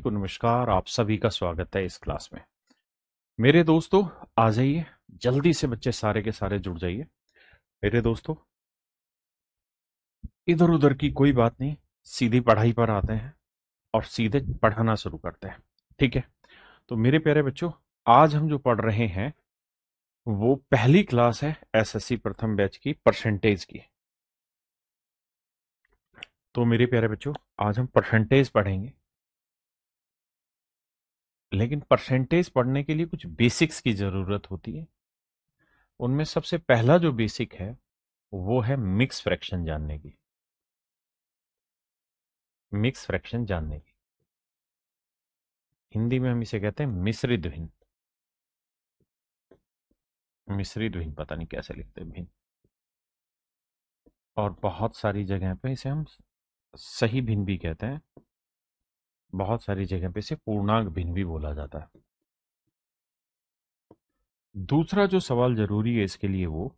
को नमस्कार। आप सभी का स्वागत है इस क्लास में। मेरे दोस्तों, आ जाइए जल्दी से, बच्चे सारे के सारे जुड़ जाइए। मेरे दोस्तों, इधर उधर की कोई बात नहीं, सीधी पढ़ाई पर आते हैं और सीधे पढ़ाना शुरू करते हैं। ठीक है? तो मेरे प्यारे बच्चों, आज हम जो पढ़ रहे हैं वो पहली क्लास है एसएससी प्रथम बैच की परसेंटेज की। तो मेरे प्यारे बच्चों, आज हम परसेंटेज पढ़ेंगे, लेकिन परसेंटेज पढ़ने के लिए कुछ बेसिक्स की जरूरत होती है। उनमें सबसे पहला जो बेसिक है वो है मिक्स फ्रैक्शन जानने की। मिक्स फ्रैक्शन जानने की हिंदी में हम इसे कहते हैं मिश्रित भिन्न। मिश्रित भिन्न, पता नहीं कैसे लिखते हैं भिन्न। और बहुत सारी जगह पे इसे हम सही भिन्न भी कहते हैं। बहुत सारी जगह पे इसे पूर्णांक भिन्न भी बोला जाता है। दूसरा जो सवाल जरूरी है इसके लिए वो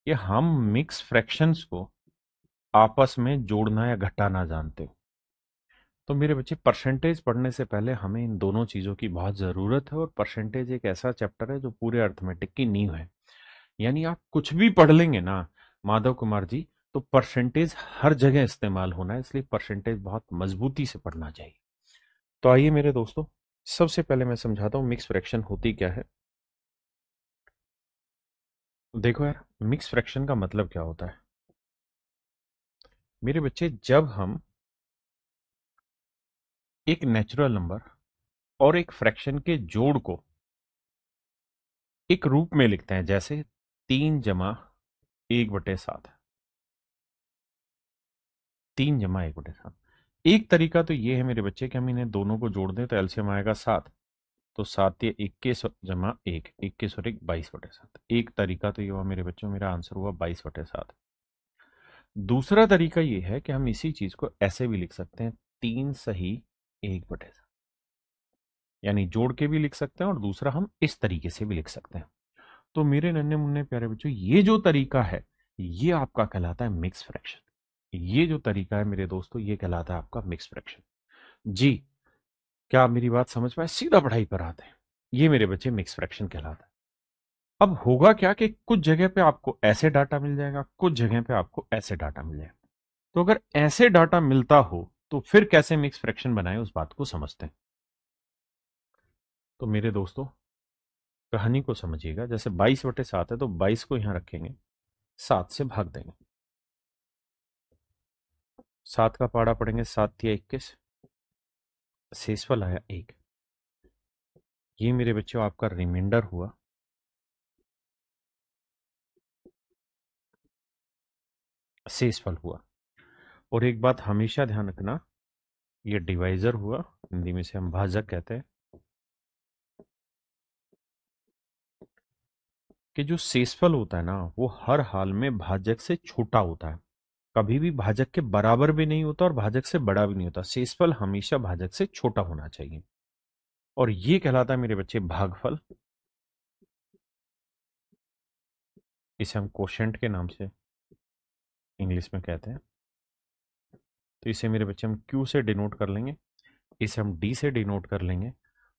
कि हम मिक्स फ्रैक्शंस को आपस में जोड़ना या घटाना जानते हो। तो मेरे बच्चे, परसेंटेज पढ़ने से पहले हमें इन दोनों चीज़ों की बहुत ज़रूरत है। और परसेंटेज एक ऐसा चैप्टर है जो पूरे अर्थमेटिक की नींव है। यानी आप कुछ भी पढ़ लेंगे ना माधव कुमार जी, तो परसेंटेज हर जगह इस्तेमाल होना है, इसलिए परसेंटेज बहुत मजबूती से पढ़ना चाहिए। तो आइए मेरे दोस्तों, सबसे पहले मैं समझाता हूँ मिक्स फ्रैक्शन होती क्या है। देखो यार, मिक्स फ्रैक्शन का मतलब क्या होता है मेरे बच्चे। जब हम एक नेचुरल नंबर और एक फ्रैक्शन के जोड़ को एक रूप में लिखते हैं, जैसे 3 + 1/7। 3 + 1/7। एक तरीका तो ये है मेरे बच्चे कि हम इन्हें दोनों को जोड़ दें तो एलसीएम आएगा 7। तो 7 × 21 = 1, 21 और 1 = 22/7। एक तरीका तो ये हुआ मेरे बच्चों, मेरा आंसर हुआ 22/7। दूसरा तरीका ये है कि हम इसी चीज को ऐसे भी लिख सकते हैं, 3 सही 1/7। यानी जोड़ के भी लिख सकते हैं और दूसरा हम इस तरीके से भी लिख सकते हैं। तो मेरे नन्हे मुन्ने प्यारे बच्चों, ये जो तरीका है ये आपका कहलाता है मिक्स फ्रैक्शन। ये जो तरीका है मेरे दोस्तों, ये कहलाता है आपका मिक्स फ्रैक्शन। जी, क्या आप मेरी बात समझ पाए? सीधा पढ़ाई पर आते हैं। ये मेरे बच्चे मिक्स फ्रैक्शन कहलाता है। अब होगा क्या कि कुछ जगह पे आपको ऐसे डाटा मिल जाएगा, कुछ जगह पे आपको ऐसे डाटा मिल जाएगा। तो अगर ऐसे डाटा मिलता हो तो फिर कैसे मिक्स फ्रैक्शन बनाए, उस बात को समझते हैं। तो मेरे दोस्तों, कहानी को समझिएगा। जैसे 22/7 है तो 22 को यहां रखेंगे, 7 से भाग देंगे। 7 का पाड़ा पड़ेंगे, 7 × 21, शेषफल आया 1। ये मेरे बच्चों आपका रिमाइंडर हुआ। शेषफल हुआ। और एक बात हमेशा ध्यान रखना, ये डिवाइजर हुआ, हिंदी में से हम भाजक कहते हैं, कि जो शेषफल होता है ना वो हर हाल में भाजक से छोटा होता है। कभी भी भाजक के बराबर भी नहीं होता और भाजक से बड़ा भी नहीं होता। शेषफल हमेशा भाजक से छोटा होना चाहिए। और ये कहलाता है मेरे बच्चे भागफल। इसे हम कोशेंट के नाम से इंग्लिश में कहते हैं। तो इसे मेरे बच्चे हम Q से डिनोट कर लेंगे, इसे हम D से डिनोट कर लेंगे,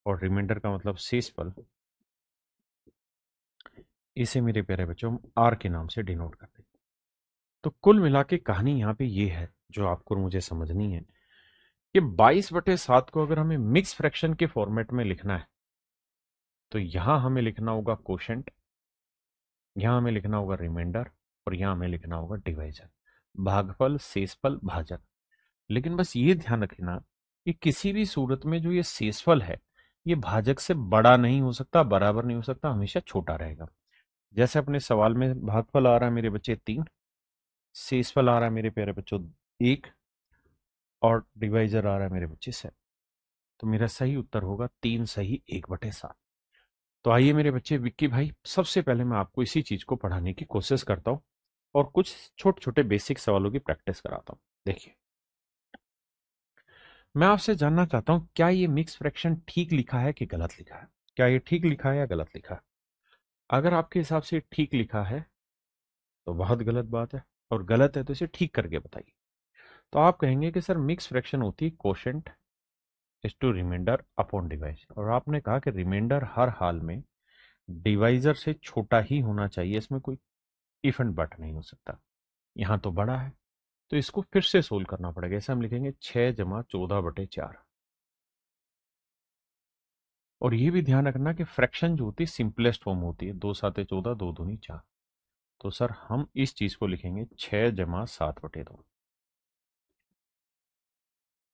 और रिमाइंडर का मतलब शेषफल, इसे मेरे प्यारे बच्चों हम R के नाम से डिनोट कर देंगे। तो कुल मिला के कहानी यहाँ पे ये है जो आपको और मुझे समझनी है कि 22/7 को अगर हमें मिक्स फ्रैक्शन के फॉर्मेट में लिखना है तो यहां हमें लिखना होगा कोशेंट, यहां हमें लिखना होगा रिमाइंडर, और यहां हमें लिखना होगा डिवाइजर। भागफल, शेषफल, भाजक। लेकिन बस ये ध्यान रखना कि किसी भी सूरत में जो ये शेषफल है ये भाजक से बड़ा नहीं हो सकता, बराबर नहीं हो सकता, हमेशा छोटा रहेगा। जैसे अपने सवाल में भागफल आ रहा है मेरे बच्चे 3, शेषफल आ रहा है मेरे प्यारे बच्चों 1, और डिवाइजर आ रहा है मेरे बच्चे 7। तो मेरा सही उत्तर होगा 3 सही 1/7। तो आइए मेरे बच्चे, विक्की भाई, सबसे पहले मैं आपको इसी चीज को पढ़ाने की कोशिश करता हूँ और कुछ छोटे छोटे बेसिक सवालों की प्रैक्टिस कराता हूँ। देखिए, मैं आपसे जानना चाहता हूँ, क्या ये मिक्स फ्रैक्शन ठीक लिखा है कि गलत लिखा है? क्या ये ठीक लिखा है या गलत लिखा है? अगर आपके हिसाब से ठीक लिखा है तो बहुत गलत बात है, और गलत है तो इसे ठीक करके बताइए। तो आप कहेंगे कि सर मिक्स फ्रैक्शन होती है quotient is to remainder upon divisor, और आपने कहा कि रिमाइंडर हर हाल में डिवाइजर से छोटा ही होना चाहिए, इसमें कोई इफ एंड बट नहीं हो सकता। यहां तो बड़ा है, तो इसको फिर से सोल्व करना पड़ेगा। ऐसे हम लिखेंगे 6 × 14/4। और ये भी ध्यान रखना कि फ्रैक्शन जो होती है सिंपलेस्ट फॉर्म होती है, 2 × 7 = 14, 2 × 2 = 4। तो सर हम इस चीज को लिखेंगे 6 × 7/2।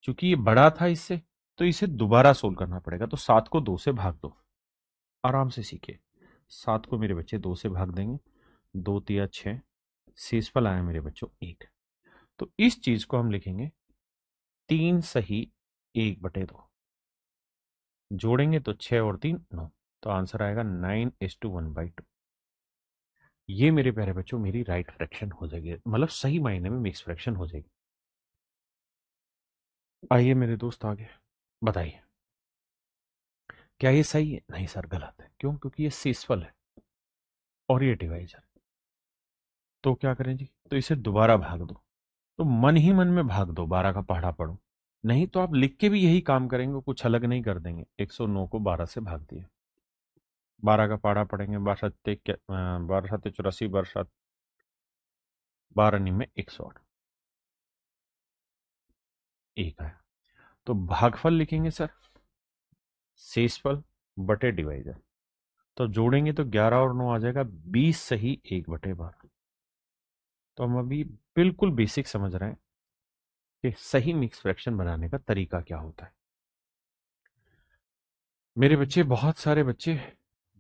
चूंकि ये बड़ा था इससे, तो इसे दोबारा सोल्व करना पड़ेगा। तो 7 को 2 से भाग दो, आराम से सीखे। 7 को मेरे बच्चे 2 से भाग देंगे, 2 × 3 = 6, शेषफल आया मेरे बच्चों 1। तो इस चीज को हम लिखेंगे 3 सही 1/2। जोड़ेंगे तो 6 और 3 9, तो आंसर आएगा 9:1/2। ये मेरे प्यारे बच्चों मेरी राइट फ्रैक्शन हो जाएगी, मतलब सही मायने में मिक्स फ्रैक्शन हो जाएगी। आइए मेरे दोस्त आगे बताइए, क्या ये सही है? नहीं सर, गलत है। क्यों? क्योंकि ये शेषफल है और ये डिवाइजर। तो क्या करें जी? तो इसे दोबारा भाग दो। तो मन ही मन में भाग दो, 12 का पहाड़ा पढ़ो। नहीं तो आप लिख के भी यही काम करेंगे, कुछ अलग नहीं कर देंगे। 109 को 12 से भाग दिया, 12 का पहाड़ा पढ़ेंगे। 12×7 = 84, 12×9 = 108, 1 आया। तो भागफल लिखेंगे सर शेषफल बटे डिवाइजर। तो जोड़ेंगे तो 11 और 9 आ जाएगा 20 सही 1/12। तो हम अभी बिल्कुल बेसिक समझ रहे हैं कि सही मिक्स फ्रैक्शन बनाने का तरीका क्या होता है। मेरे बच्चे, बहुत सारे बच्चे,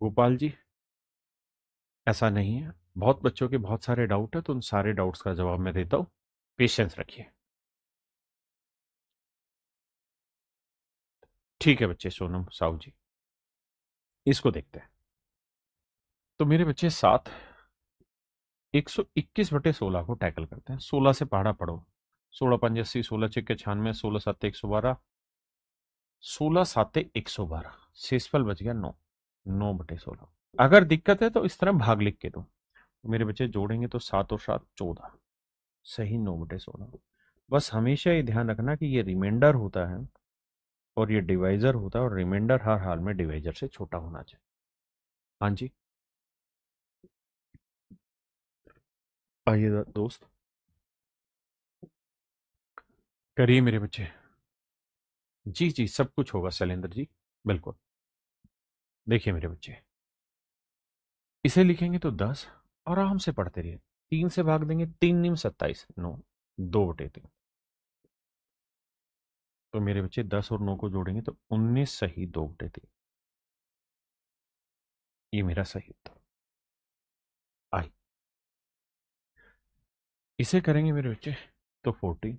गोपाल जी, ऐसा नहीं है, बहुत बच्चों के बहुत सारे डाउट है, तो उन सारे डाउट्स का जवाब मैं देता हूं। पेशेंस रखिए। ठीक है बच्चे, सोनम साहू जी, इसको देखते हैं। तो मेरे बच्चे 121/16 को टैकल करते हैं। 16 से पहाड़ा पढ़ो। 16×5 = 80, 16×6 = 96, 16×7 = 112, 16×7 = 112। शेषफल बच गया 9, 9/16। अगर दिक्कत है तो इस तरह भाग लिख के दो। तो मेरे बच्चे जोड़ेंगे तो 7 और 7 = 14, सही 9/16। बस हमेशा ये ध्यान रखना कि ये रिमाइंडर होता है और ये डिवाइजर होता है, और रिमाइंडर हर हाल में डिवाइजर से छोटा होना चाहिए। हाँ जी, आइए दोस्त, करिए मेरे बच्चे। जी जी, सब कुछ होगा शैलेंद्र जी, बिल्कुल। देखिए मेरे बच्चे, इसे लिखेंगे तो 10, आराम से पढ़ते रहिए। 3 से भाग देंगे, 3×9 = 27, 9, 2/3। तो मेरे बच्चे 10 और 9 को जोड़ेंगे तो 19 सही 2/3। ये मेरा सही उत्तर। आई, इसे करेंगे मेरे बच्चे तो 14,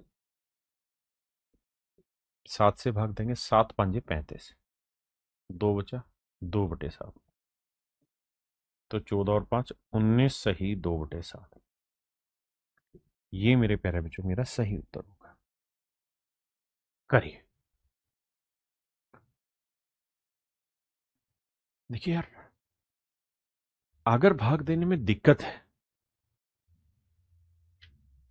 7 से भाग देंगे, 7×5 = 35, 2 बचा, 2/7। तो 14 और 5 19 सही 2/7। ये मेरे प्यारे बच्चों मेरा सही उत्तर होगा। करिए। देखिए यार, अगर भाग देने में दिक्कत है,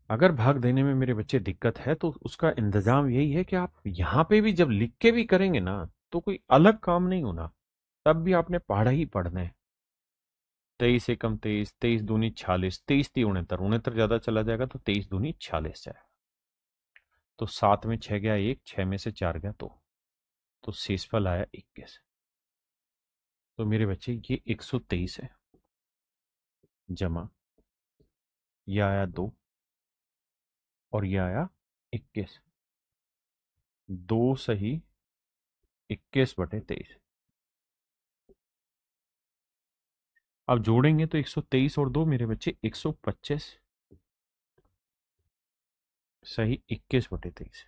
अगर भाग देने में मेरे बच्चे दिक्कत है, तो उसका इंतजाम यही है कि आप यहां पे भी जब लिख के भी करेंगे ना, तो कोई अलग काम नहीं होना, तब भी आपने पढ़ा ही पढ़ना है। 23 × 1 = 23, 23×2 = 46, 23×3 = 69, ज्यादा चला जाएगा तो 23×2 = 46 जाएगा। तो 7 में 6 गया 1, 6 में से 4 गया 2, तो शेषफल आया 21। तो मेरे बच्चे ये 123 है, जमा ये आया 2, और ये आया 21, 2 सही 21/23। अब जोड़ेंगे तो 123 और 2 मेरे बच्चे 125 सही 21/23।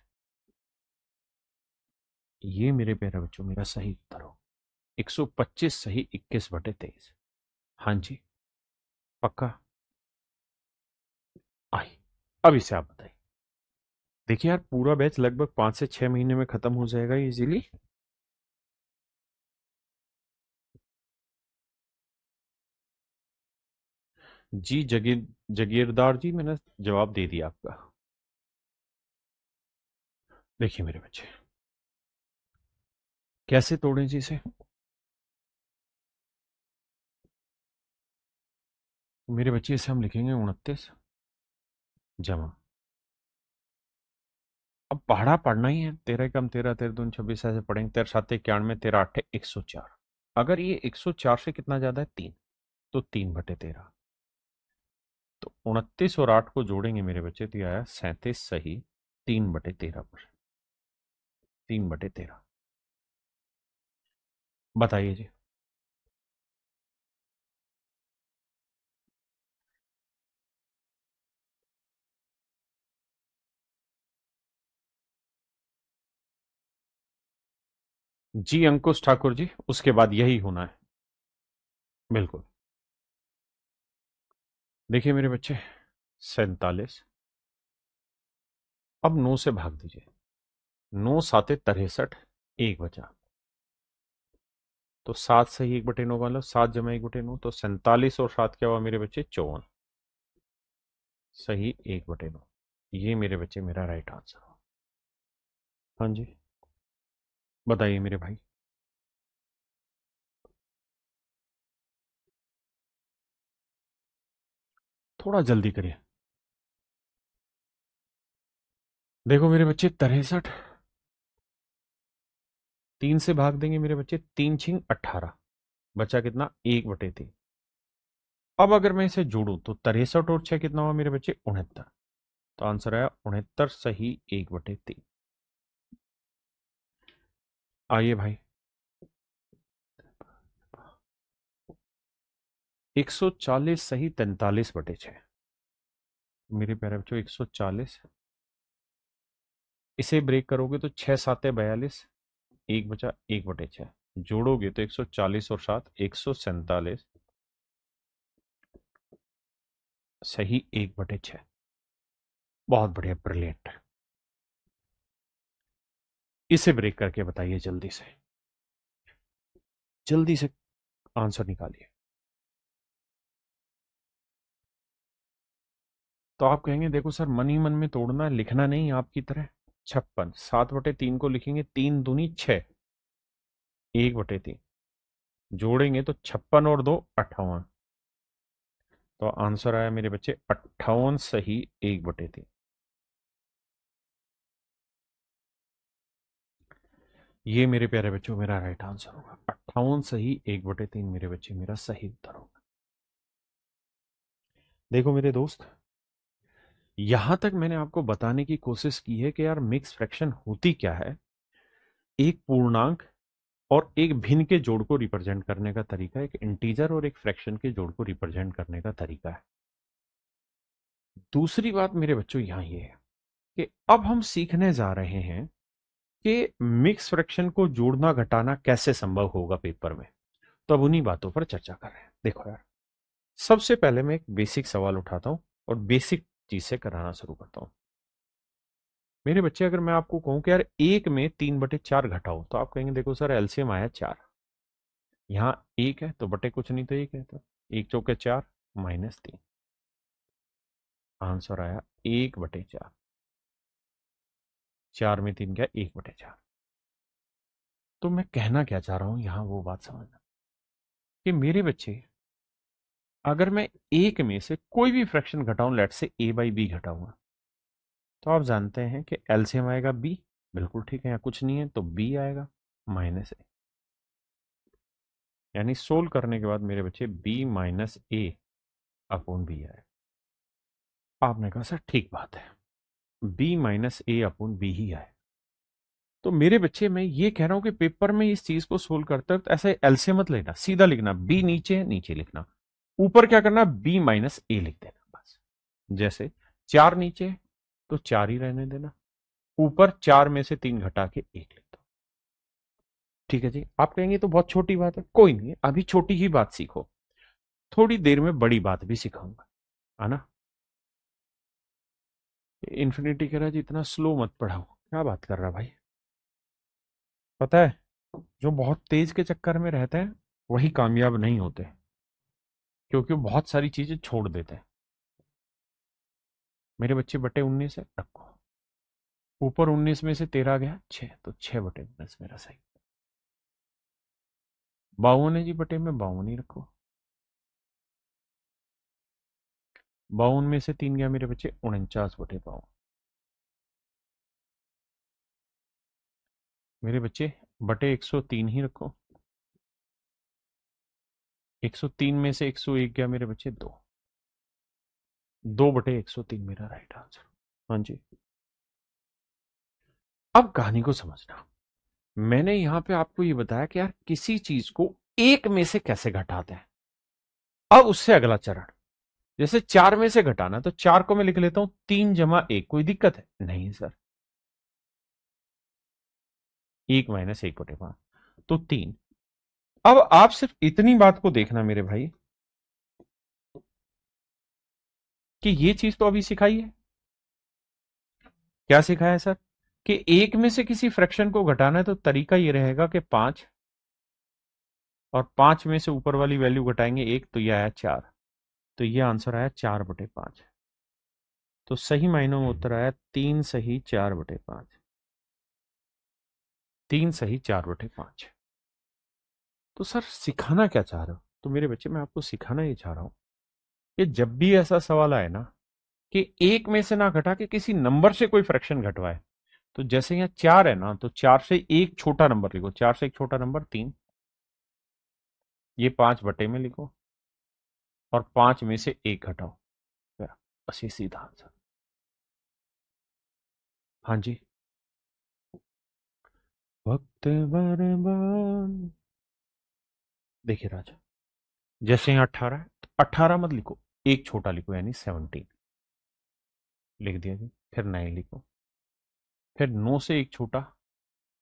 ये मेरे प्यारे बच्चों मेरा सही उत्तर हो, 125 सही 21/23। हाँ जी, पक्का। आई, अब इसे आप बताइए। देखिए यार, पूरा बैच लगभग 5 से 6 महीने में खत्म हो जाएगा इजीली। जी जगीरदार जी, मैंने जवाब दे दिया आपका। देखिए मेरे बच्चे, कैसे तोड़ें जी इसे? मेरे बच्चे इसे हम लिखेंगे 29 जमा, अब पढ़ा पढ़ना ही है, 13 कम 13, 13 दूनी 26, ऐसे पढ़ेंगे, 13 7 91, 13 8 104। अगर ये 104 से कितना ज्यादा है? 3, तो 3/13। तो 29 और 8 को जोड़ेंगे मेरे बच्चे तो ये आया 37 सही 3/13 पर। 3/13 बताइए जी। जी अंकुश ठाकुर जी, उसके बाद यही होना है। बिल्कुल। देखिए मेरे बच्चे, 47, अब 9 से भाग दीजिए, 9 साते 63, एक बचा, तो 7 सही 1/9 वाला, 7 जमा 1/9, तो 47 और 7 क्या हुआ मेरे बच्चे? 54 सही 1/9। ये मेरे बच्चे मेरा राइट आंसर हो। हाँ जी, बताइए मेरे भाई। थोड़ा जल्दी करिए। देखो मेरे बच्चे, 63 3 से भाग देंगे मेरे बच्चे, 3×6 = 18, बचा कितना? 1/3। अब अगर मैं इसे जोड़ूं तो 63 और 6 कितना हुआ मेरे बच्चे? 69। तो आंसर आया 69 सही 1/3। आइए भाई, 140 सही 43/6। मेरे प्यारे बच्चों, 140, इसे ब्रेक करोगे तो 6 7 42, एक बचा 1/6, जोड़ोगे तो 140 और 7 147 सही 1/6। बहुत बढ़िया, ब्रिलियंट। इसे ब्रेक करके बताइए जल्दी से, जल्दी से आंसर निकालिए। तो आप कहेंगे देखो सर, मन ही मन में तोड़ना है, लिखना नहीं आपकी तरह। 56, 7/3 को लिखेंगे, 3 दूनी 6, 1/3, जोड़ेंगे तो 56 और 2 58। तो आंसर आया मेरे बच्चे 58 सही 1/3। ये मेरे प्यारे बच्चों मेरा राइट आंसर होगा, 58 सही 1/3 मेरे बच्चे मेरा सही उत्तर होगा। देखो मेरे दोस्त, यहां तक मैंने आपको बताने की कोशिश की है कि यार मिक्स फ्रैक्शन होती क्या है, एक पूर्णांक और एक भिन्न के जोड़ को रिप्रेजेंट करने का तरीका, एक इंटीजर और एक फ्रैक्शन के जोड़ को रिप्रेजेंट करने का तरीका है। दूसरी बात मेरे बच्चों यहां ये है कि अब हम सीखने जा रहे हैं कि मिक्स फ्रैक्शन को जोड़ना घटाना कैसे संभव होगा पेपर में। तो अब उन्हीं बातों पर चर्चा कर रहे हैं। देखो यार, सबसे पहले मैं एक बेसिक सवाल उठाता हूं और बेसिक चीज से कराना शुरू करता हूं। मेरे बच्चे, अगर मैं आपको कहूं कि यार एक में 3/4 घटाओ, तो आप कहेंगे देखो सर एलसीएम आया 4, यहाँ एक है तो बटे कुछ नहीं तो एक है, तो एक चौके 4 -3, आंसर आया 1/4। 4 में 3 क्या? 1/4। तो मैं कहना क्या चाह रहा हूं यहां, वो बात समझना कि मेरे बच्चे, अगर मैं एक में से कोई भी फ्रैक्शन घटाऊं, लेट से a/b घटाऊंगा, तो आप जानते हैं कि एलसीएम आएगा b। बिल्कुल ठीक है, यहाँ कुछ नहीं है तो b आएगा -a, यानी सोल्व करने के बाद मेरे बच्चे b-a/b आएगा। आपने कहा सर ठीक बात है, b-a/b ही आए। तो मेरे बच्चे, मैं ये कह रहा हूं कि पेपर में इस चीज को सोल्व करते वक्त ऐसे एलसीएम मत लेना, सीधा लिखना, b नीचे है नीचे लिखना, ऊपर क्या करना, b-a लिख देना बस। जैसे 4 नीचे है तो 4 ही रहने देना, ऊपर 4 में से 3 घटा के 1 लिख दो। ठीक है जी। आप कहेंगे तो बहुत छोटी बात है, कोई नहीं, अभी छोटी ही बात सीखो, थोड़ी देर में बड़ी बात भी सिखाऊंगा, है ना। इन्फिनिटी कह रहा है जी इतना स्लो मत पढ़ाओ, क्या बात कर रहा भाई। पता है, जो बहुत तेज के चक्कर में रहते हैं वही कामयाब नहीं होते, क्योंकि वो बहुत सारी चीजें छोड़ देते हैं। मेरे बच्चे, बटे 19 है, रखो, ऊपर 19 में से 13 गया 6, तो 6/19 मेरा सही। 52 है जी, बटे में 52 ही रखो। 52 में से 3 गया मेरे बच्चे 49/52। मेरे बच्चे बटे 103 ही रखो। 103 में से 101 गया मेरे बच्चे 2। 2/103 मेरा राइट आंसर। हाँ जी। अब कहानी को समझना। मैंने यहां पे आपको ये बताया कि यार किसी चीज को एक में से कैसे घटाते हैं। अब उससे अगला चरण, जैसे 4 में से घटाना, तो 4 को मैं लिख लेता हूं 3 - 1। कोई दिक्कत है नहीं सर। 1 - 1/5 तो 3। अब आप सिर्फ इतनी बात को देखना मेरे भाई कि ये चीज तो अभी सिखाई है। क्या सिखाया है सर? कि एक में से किसी फ्रैक्शन को घटाना है तो तरीका ये रहेगा कि 5, और 5 में से ऊपर वाली वैल्यू घटाएंगे 1, तो ये आया 4। तो ये आंसर आया 4/5। तो सही मायनों में उत्तर आया 3 सही 4/5। 3 सही 4/5। तो सर सिखाना क्या चाह रहे हो? तो मेरे बच्चे मैं आपको सिखाना ये चाह रहा हूं कि जब भी ऐसा सवाल आए ना कि एक में से ना घटा के किसी नंबर से कोई फ्रैक्शन घटवाए, तो जैसे यहाँ 4 है ना, तो 4 से एक छोटा नंबर लिखो। 4 से एक छोटा नंबर 3। ये 5 में लिखो, और 5 में से एक घटाओ। बस ये सीधा आंसर। हाँ जी। वक्त बर्बाद। देखिए राजा, जैसे यहाँ 18 है तो 18 मत लिखो, एक छोटा लिखो, यानी 17 लिख दिया जी। फिर 9 लिखो। फिर 9 से एक छोटा,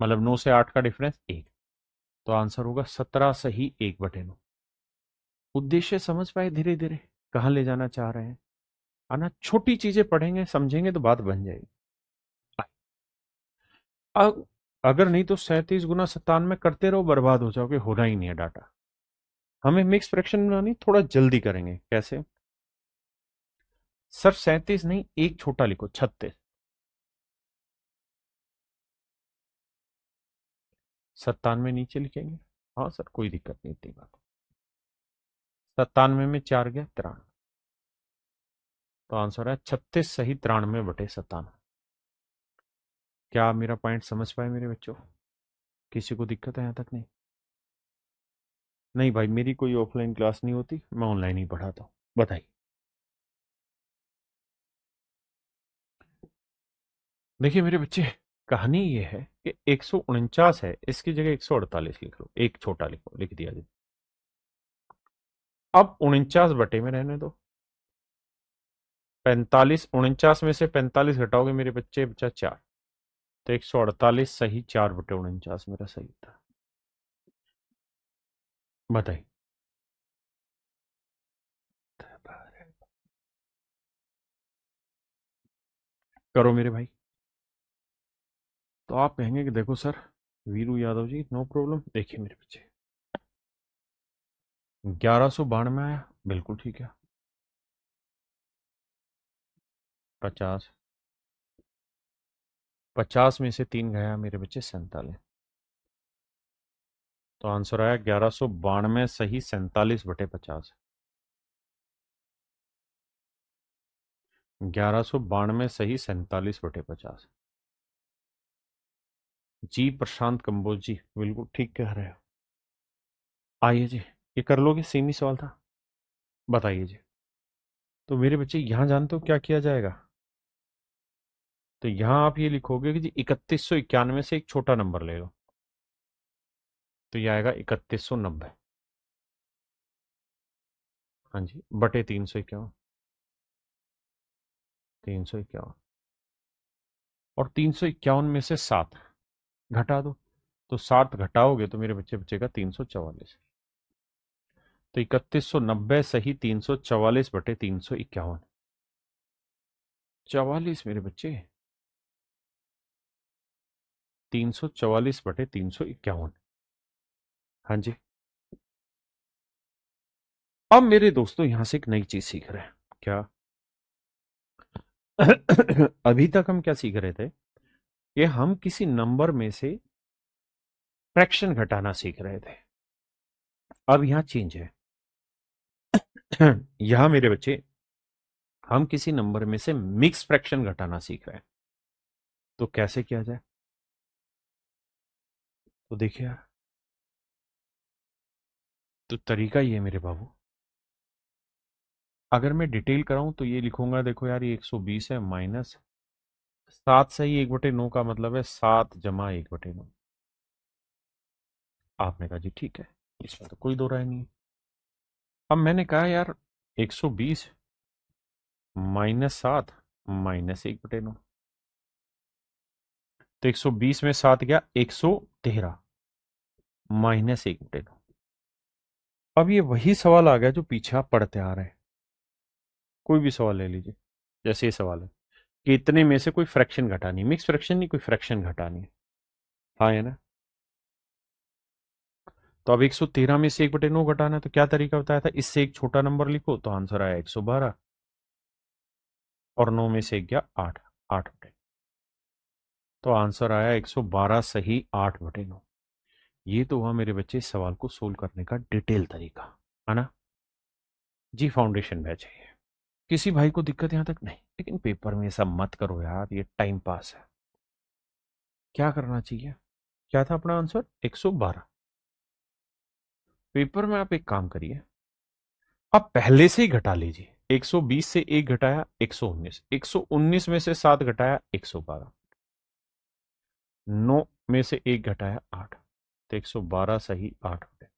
मतलब 9 से 8 का डिफरेंस 1। तो आंसर होगा 17 सही 1/9। उद्देश्य समझ पाए धीरे धीरे कहाँ ले जाना चाह रहे हैं? आना, छोटी चीजें पढ़ेंगे समझेंगे तो बात बन जाएगी। अब अगर नहीं तो 37 × 97 करते रहो, बर्बाद हो जाओगे, होना ही नहीं है डाटा। हमें मिक्स फ्रैक्शन बनानी, थोड़ा जल्दी करेंगे। कैसे सर? 37 नहीं, एक छोटा लिखो, 36। 97 नीचे लिखेंगे। हाँ सर, कोई दिक्कत नहीं, इतनी बात। 97 में 4 गया 93। तो आंसर है 36 सही 93/97। क्या आप मेरा पॉइंट समझ पाए मेरे बच्चों? किसी को दिक्कत है यहां तक? नहीं, नहीं भाई, मेरी कोई ऑफलाइन क्लास नहीं होती, मैं ऑनलाइन ही पढ़ाता हूँ। बताइए। देखिए मेरे बच्चे, कहानी ये है कि 149 है, इसकी जगह 148 लिख लो, एक छोटा लिखो, लिख दिया जी। अब 49 में रहने दो। 45, 49 में से 45 घटाओगे मेरे बच्चे, बचा 4। तो 148 सही 4/49 मेरा सही था। बताइए। करो मेरे भाई। तो आप कहेंगे कि देखो sir, Veeru Yadav ji, no problem. देखिए मेरे बच्चे, 1192 आया, बिल्कुल ठीक है। 50, 50 में से 3 गया मेरे बच्चे 47। तो आंसर आया 1192 सही 47/50। 1192 सही 47/50। जी प्रशांत कंबोज जी, बिल्कुल ठीक कह रहे हो। आइए जी, ये कर लोगे, सेम ही सवाल था। बताइए जी। तो मेरे बच्चे यहां जानते हो क्या किया जाएगा? तो यहां आप ये लिखोगे कि जी 3191 से एक छोटा नंबर ले लो। तो ये आएगा 3190। हाँ जी, बटे 351। 351, और 351 में से 7 घटा दो। तो 7 घटाओगे तो मेरे बच्चे बचेगा 344। तो 3190 सही 344/351। 44 मेरे बच्चे, 344/351। हाँ जी। अब मेरे दोस्तों यहां से एक नई चीज सीख रहे हैं। क्या? अभी तक हम क्या सीख रहे थे कि हम किसी नंबर में से फ्रैक्शन घटाना सीख रहे थे। अब यहां चेंज है। यहां मेरे बच्चे हम किसी नंबर में से मिक्स फ्रैक्शन घटाना सीख रहे हैं। तो कैसे किया जाए? तो देखिए यार, तो तरीका ये है मेरे बाबू। अगर मैं डिटेल कराऊं तो ये लिखूंगा, देखो यार ये 120 है माइनस 7 सही 1/9 का मतलब है 7 + 1/9। आपने कहा जी ठीक है, इसमें तो कोई दो राय नहीं है। अब मैंने कहा यार 120 -7 -1/9, तो 120 में 7 गया 113 -1/9। अब ये वही सवाल आ गया जो पीछे आप पढ़ते आ रहे हैं। कोई भी सवाल ले लीजिए, जैसे ये सवाल है कि इतने में से कोई फ्रैक्शन घटानी, मिक्स फ्रैक्शन नहीं, कोई फ्रैक्शन घटानी है। हाँ है ना? तो अब 113 में से 1/9 घटाना है, तो क्या तरीका बताया था? इससे एक छोटा नंबर लिखो, तो आंसर आया 112, और 9 में से 1 गया 8, 8/9। तो आंसर आया 112 सही 8/9। ये तो हुआ मेरे बच्चे इस सवाल को सोल्व करने का डिटेल तरीका, है ना? जी फाउंडेशन बैच है ये। किसी भाई को दिक्कत यहां तक नहीं, लेकिन पेपर में ये सब मत करो यार, ये टाइम पास है। क्या करना चाहिए? क्या था अपना आंसर? 112। पेपर में आप एक काम करिए, आप पहले से ही घटा लीजिए। 120 से 1 घटाया 119, 119 में से 7 घटाया 112, 9 में से 1 घटाया 8, तो 112 सही 8 हो गए।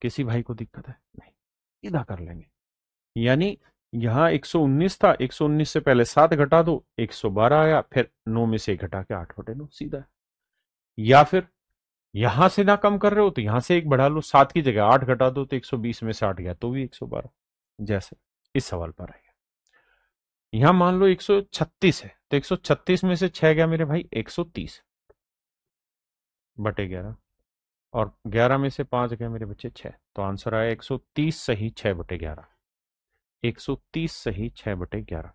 किसी भाई को दिक्कत है? नहीं, सीधा कर लेंगे। यानी यहां 119 था, 119 से पहले 7 घटा दो 112 आया, फिर 9 में से 1 घटा के 8/9 सीधा है। या फिर यहां से ना कम कर रहे हो तो यहां से 1 बढ़ा लो, 7 की जगह 8 घटा दो, तो 120 में से 8 गया तो भी 112। जैसे इस सवाल पर है। यहां मान लो 136 है, तो 136 में से 6 गया मेरे भाई 130/11, और 11 में से 5 गया मेरे बच्चे 6, तो आंसर आया 130 सही 6/11। 130 सही 6/11।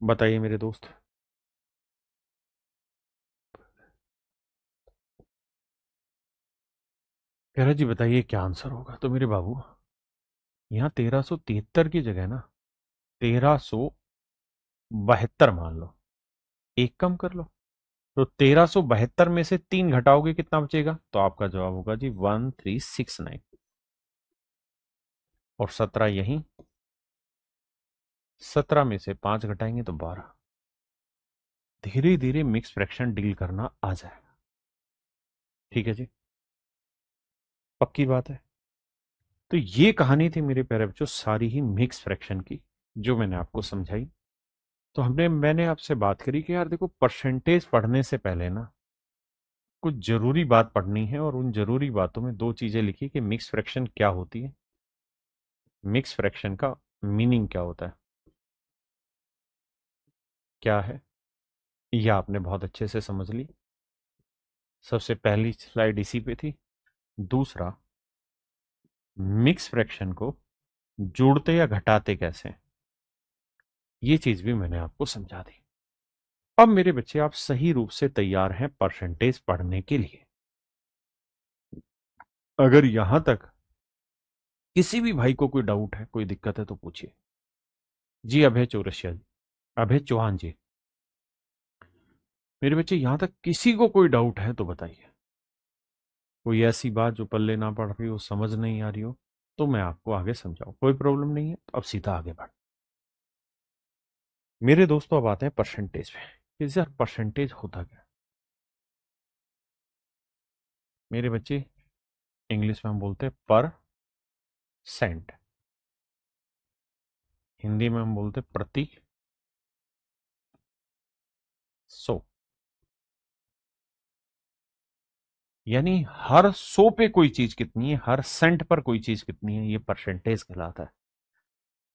बताइए मेरे दोस्त। कह रहे जी बताइए क्या आंसर होगा? तो मेरे बाबू यहाँ 1373 की जगह ना 1372 मान लो, एक कम कर लो, तो 1372 में से 3 घटाओगे कितना बचेगा? तो आपका जवाब होगा जी 1369, और 17 यही, 17 में से 5 घटाएंगे तो 12। धीरे धीरे मिक्स फ्रैक्शन डील करना आ जाएगा। ठीक है जी, पक्की बात है। तो ये कहानी थी मेरे प्यारे बच्चों सारी ही मिक्स फ्रैक्शन की, जो मैंने आपको समझाई। तो मैंने आपसे बात करी कि यार देखो, परसेंटेज पढ़ने से पहले ना कुछ जरूरी बात पढ़नी है, और उन जरूरी बातों में दो चीजें लिखी कि मिक्स फ्रैक्शन क्या होती है, मिक्स फ्रैक्शन का मीनिंग क्या होता है, क्या है, ये आपने बहुत अच्छे से समझ ली। सबसे पहली स्लाइड इसी पे थी। दूसरा, मिक्स फ्रैक्शन को जोड़ते या घटाते कैसे, ये चीज भी मैंने आपको समझा दी। अब मेरे बच्चे आप सही रूप से तैयार हैं परसेंटेज पढ़ने के लिए। अगर यहां तक किसी भी भाई को कोई डाउट है, कोई दिक्कत है, तो पूछिए। जी अभय चौरसिया जी, अभय चौहान जी, मेरे बच्चे यहां तक किसी को कोई डाउट है तो बताइए। कोई ऐसी बात जो पल्ले ना पड़ रही हो, समझ नहीं आ रही हो, तो मैं आपको आगे समझाऊं, कोई प्रॉब्लम नहीं है। तो अब सीधा आगे बढ़। मेरे दोस्तों अब आते हैं परसेंटेज पे कि सर परसेंटेज होता क्या? मेरे बच्चे इंग्लिश में हम बोलते हैं पर सेंट, हिंदी में हम बोलते हैं प्रति सौ। यानी हर 100 पे कोई चीज कितनी है, हर सेंट पर कोई चीज कितनी है, ये परसेंटेज कहलाता है।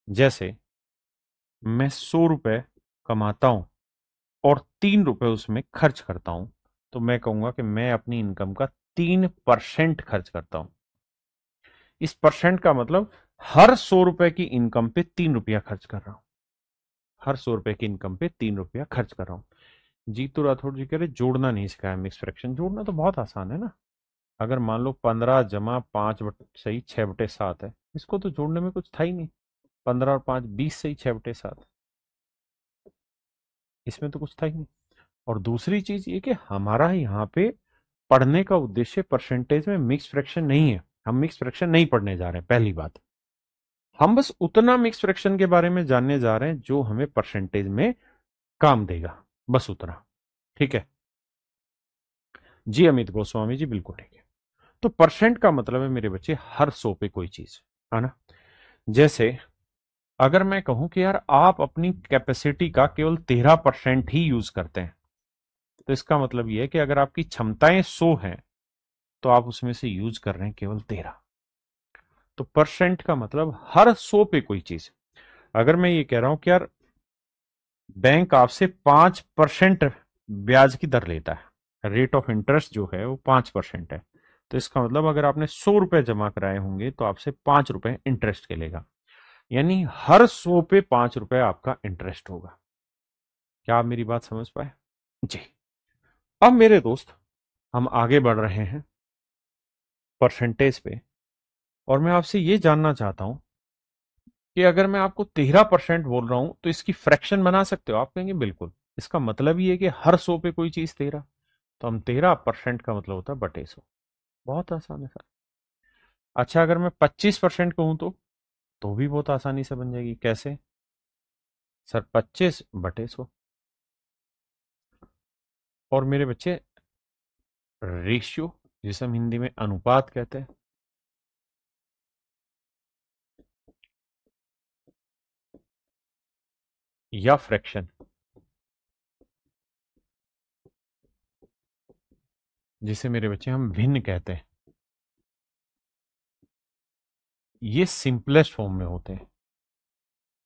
जैसे मैं 100 रुपए कमाता हूं और 3 रुपए उसमें खर्च करता हूं, तो मैं कहूंगा कि मैं अपनी इनकम का 3% खर्च करता हूं। इस परसेंट का मतलब हर 100 रुपए की इनकम पे 3 रुपया खर्च कर रहा हूं, हर 100 रुपए की इनकम पे 3 रुपया खर्च कर रहा हूं। जीतू राठौड़ जी कह रहे जोड़ना नहीं सिखाया मिक्स फ्रैक्शन, जोड़ना तो बहुत आसान है ना। अगर मान लो 15 जमा 5 सही 6/7 है, इसको तो जोड़ने में कुछ था ही नहीं। 15 और 5 20 सही 6/7, इसमें तो कुछ था ही नहीं। और दूसरी चीज ये कि हमारा यहाँ पे पढ़ने का उद्देश्य परसेंटेज में मिक्स फ्रैक्शन नहीं है। हम मिक्स फ्रैक्शन नहीं पढ़ने जा रहे हैं, पहली बात। हम बस उतना मिक्स फ्रैक्शन के बारे में जानने जा रहे हैं जो हमें परसेंटेज में काम देगा, बस उतना। ठीक है जी अमित गोस्वामी जी, बिल्कुल ठीक है। तो परसेंट का मतलब है मेरे बच्चे हर 100 पे कोई चीज, है ना। जैसे अगर मैं कहूं कि यार आप अपनी कैपेसिटी का केवल 13% ही यूज करते हैं, तो इसका मतलब यह है कि अगर आपकी क्षमताएं 100 हैं तो आप उसमें से यूज कर रहे हैं केवल 13। तो परसेंट का मतलब हर 100 पे कोई चीज। अगर मैं ये कह रहा हूं कि यार बैंक आपसे 5% ब्याज की दर लेता है, रेट ऑफ इंटरेस्ट जो है वो 5% है, तो इसका मतलब अगर आपने 100 रुपए जमा कराए होंगे तो आपसे 5 रुपए इंटरेस्ट के लेगा। यानी हर 100 पे 5 रुपए आपका इंटरेस्ट होगा। क्या आप मेरी बात समझ पाए जी। अब मेरे दोस्त, हम आगे बढ़ रहे हैं परसेंटेज पे, और मैं आपसे ये जानना चाहता हूं कि अगर मैं आपको 13% बोल रहा हूं तो इसकी फ्रैक्शन बना सकते हो? आप कहेंगे बिल्कुल। इसका मतलब ये है कि हर 100 पे कोई चीज 13, तो हम 13% का मतलब होता है बटे 100। बहुत आसान है सर। अच्छा अगर मैं 25% कहूं तो भी बहुत आसानी से बन जाएगी। कैसे सर? 25/100। और मेरे बच्चे रेशियो, जिसे हम हिंदी में अनुपात कहते हैं, या फ्रैक्शन, जिसे मेरे बच्चे हम भिन्न कहते हैं, ये सिंपलेस्ट फॉर्म में होते हैं।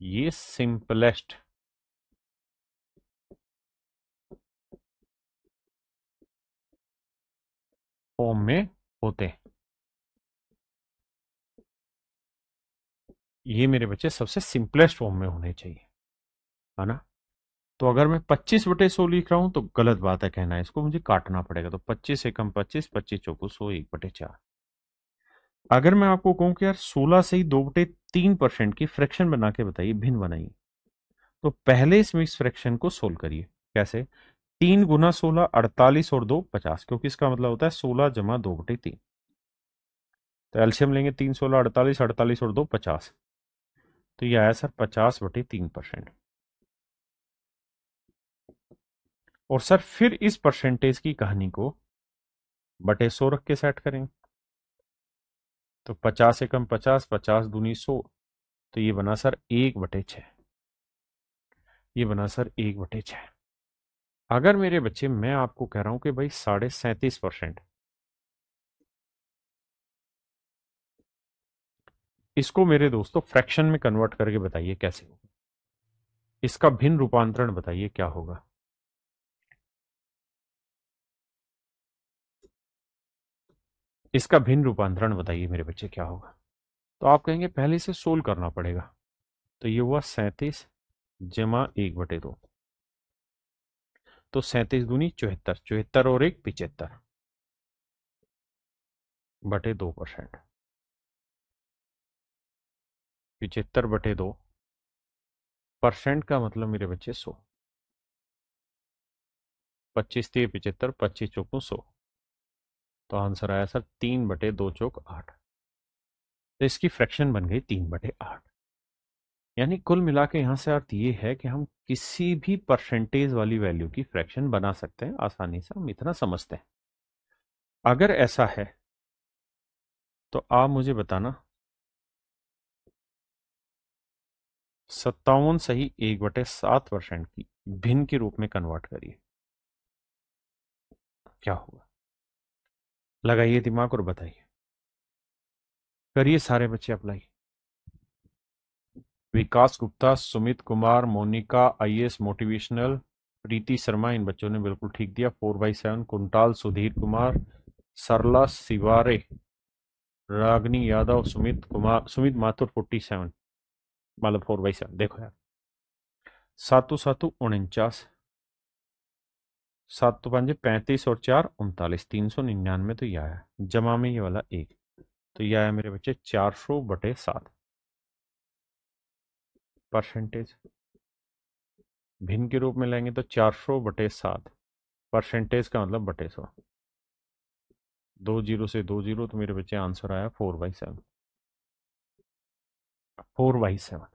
ये सिंपलेस्ट फॉर्म में होते हैं। ये मेरे बच्चे सबसे सिंपलेस्ट फॉर्म में होने चाहिए, है ना। तो अगर मैं 25/100 लिख रहा हूं तो गलत बात है कहना है, इसको मुझे काटना पड़ेगा। तो 25 एकम 25, 25 चौको 100, 1/4। अगर मैं आपको कहूं कि यार 16 से ही 2/3% की फ्रैक्शन बना के बताइए, भिन्न बनाइए, तो पहले इस मिक्स फ्रैक्शन को सोल्व करिए। कैसे? 3 × 16 48 और 2 50, क्योंकि इसका मतलब होता है 16 जमा 2/3। तो एल्शियम लेंगे, 3 16 48, 48 और 2 50, तो ये आया सर 50/3%। और सर फिर इस परसेंटेज की कहानी को बटे 100 रख के सेट करें, तो 50 एकम 50, 50 दूनी 100, तो ये बना सर 1/6। ये बना सर 1/6। अगर मेरे बच्चे मैं आपको कह रहा हूं कि भाई 37.5%, इसको मेरे दोस्तों फ्रैक्शन में कन्वर्ट करके बताइए कैसे होगा। इसका भिन्न रूपांतरण बताइए क्या होगा। इसका भिन्न रूपांतरण बताइए मेरे बच्चे क्या होगा। तो आप कहेंगे पहले से सोल्व करना पड़ेगा। तो ये हुआ 37 जमा 1/2, तो 37 दूनी 74, 74 और 1 75 बटे 2%। 75/2 परसेंट का मतलब मेरे बच्चे 100। 25 × 3 = 75, 25 चौको 100, तो आंसर आया सर 3/2 = 8। तो इसकी फ्रैक्शन बन गई 3/8। यानी कुल मिला के यहां से अर्थ ये है कि हम किसी भी परसेंटेज वाली वैल्यू की फ्रैक्शन बना सकते हैं आसानी से, हम इतना समझते हैं। अगर ऐसा है तो आप मुझे बताना, 57 सही 1/7% की भिन्न के रूप में कन्वर्ट करिए, क्या होगा? लगाइए दिमाग और बताइए। करिए सारे बच्चे अप्लाई। विकास गुप्ता, सुमित कुमार, मोनिका, आईएएस मोटिवेशनल, प्रीति शर्मा, इन बच्चों ने बिल्कुल ठीक दिया। 4/7। कुंटाल, सुधीर कुमार, सरला सिवारे, रागनी यादव, सुमित कुमार, सुमित माथुर 47, मतलब 4/7। देखो यार, 7 7 49, 7 तो 5 35 और 4 39, 399 तो ये आया, जमा में ये वाला एक, तो ये आया मेरे बच्चे 400/7। परसेंटेज भिन्न के रूप में लेंगे तो 400/7, परसेंटेज का मतलब बटे 100। 2 जीरो से 2 जीरो, तो मेरे बच्चे आंसर आया 4/7। 4/7,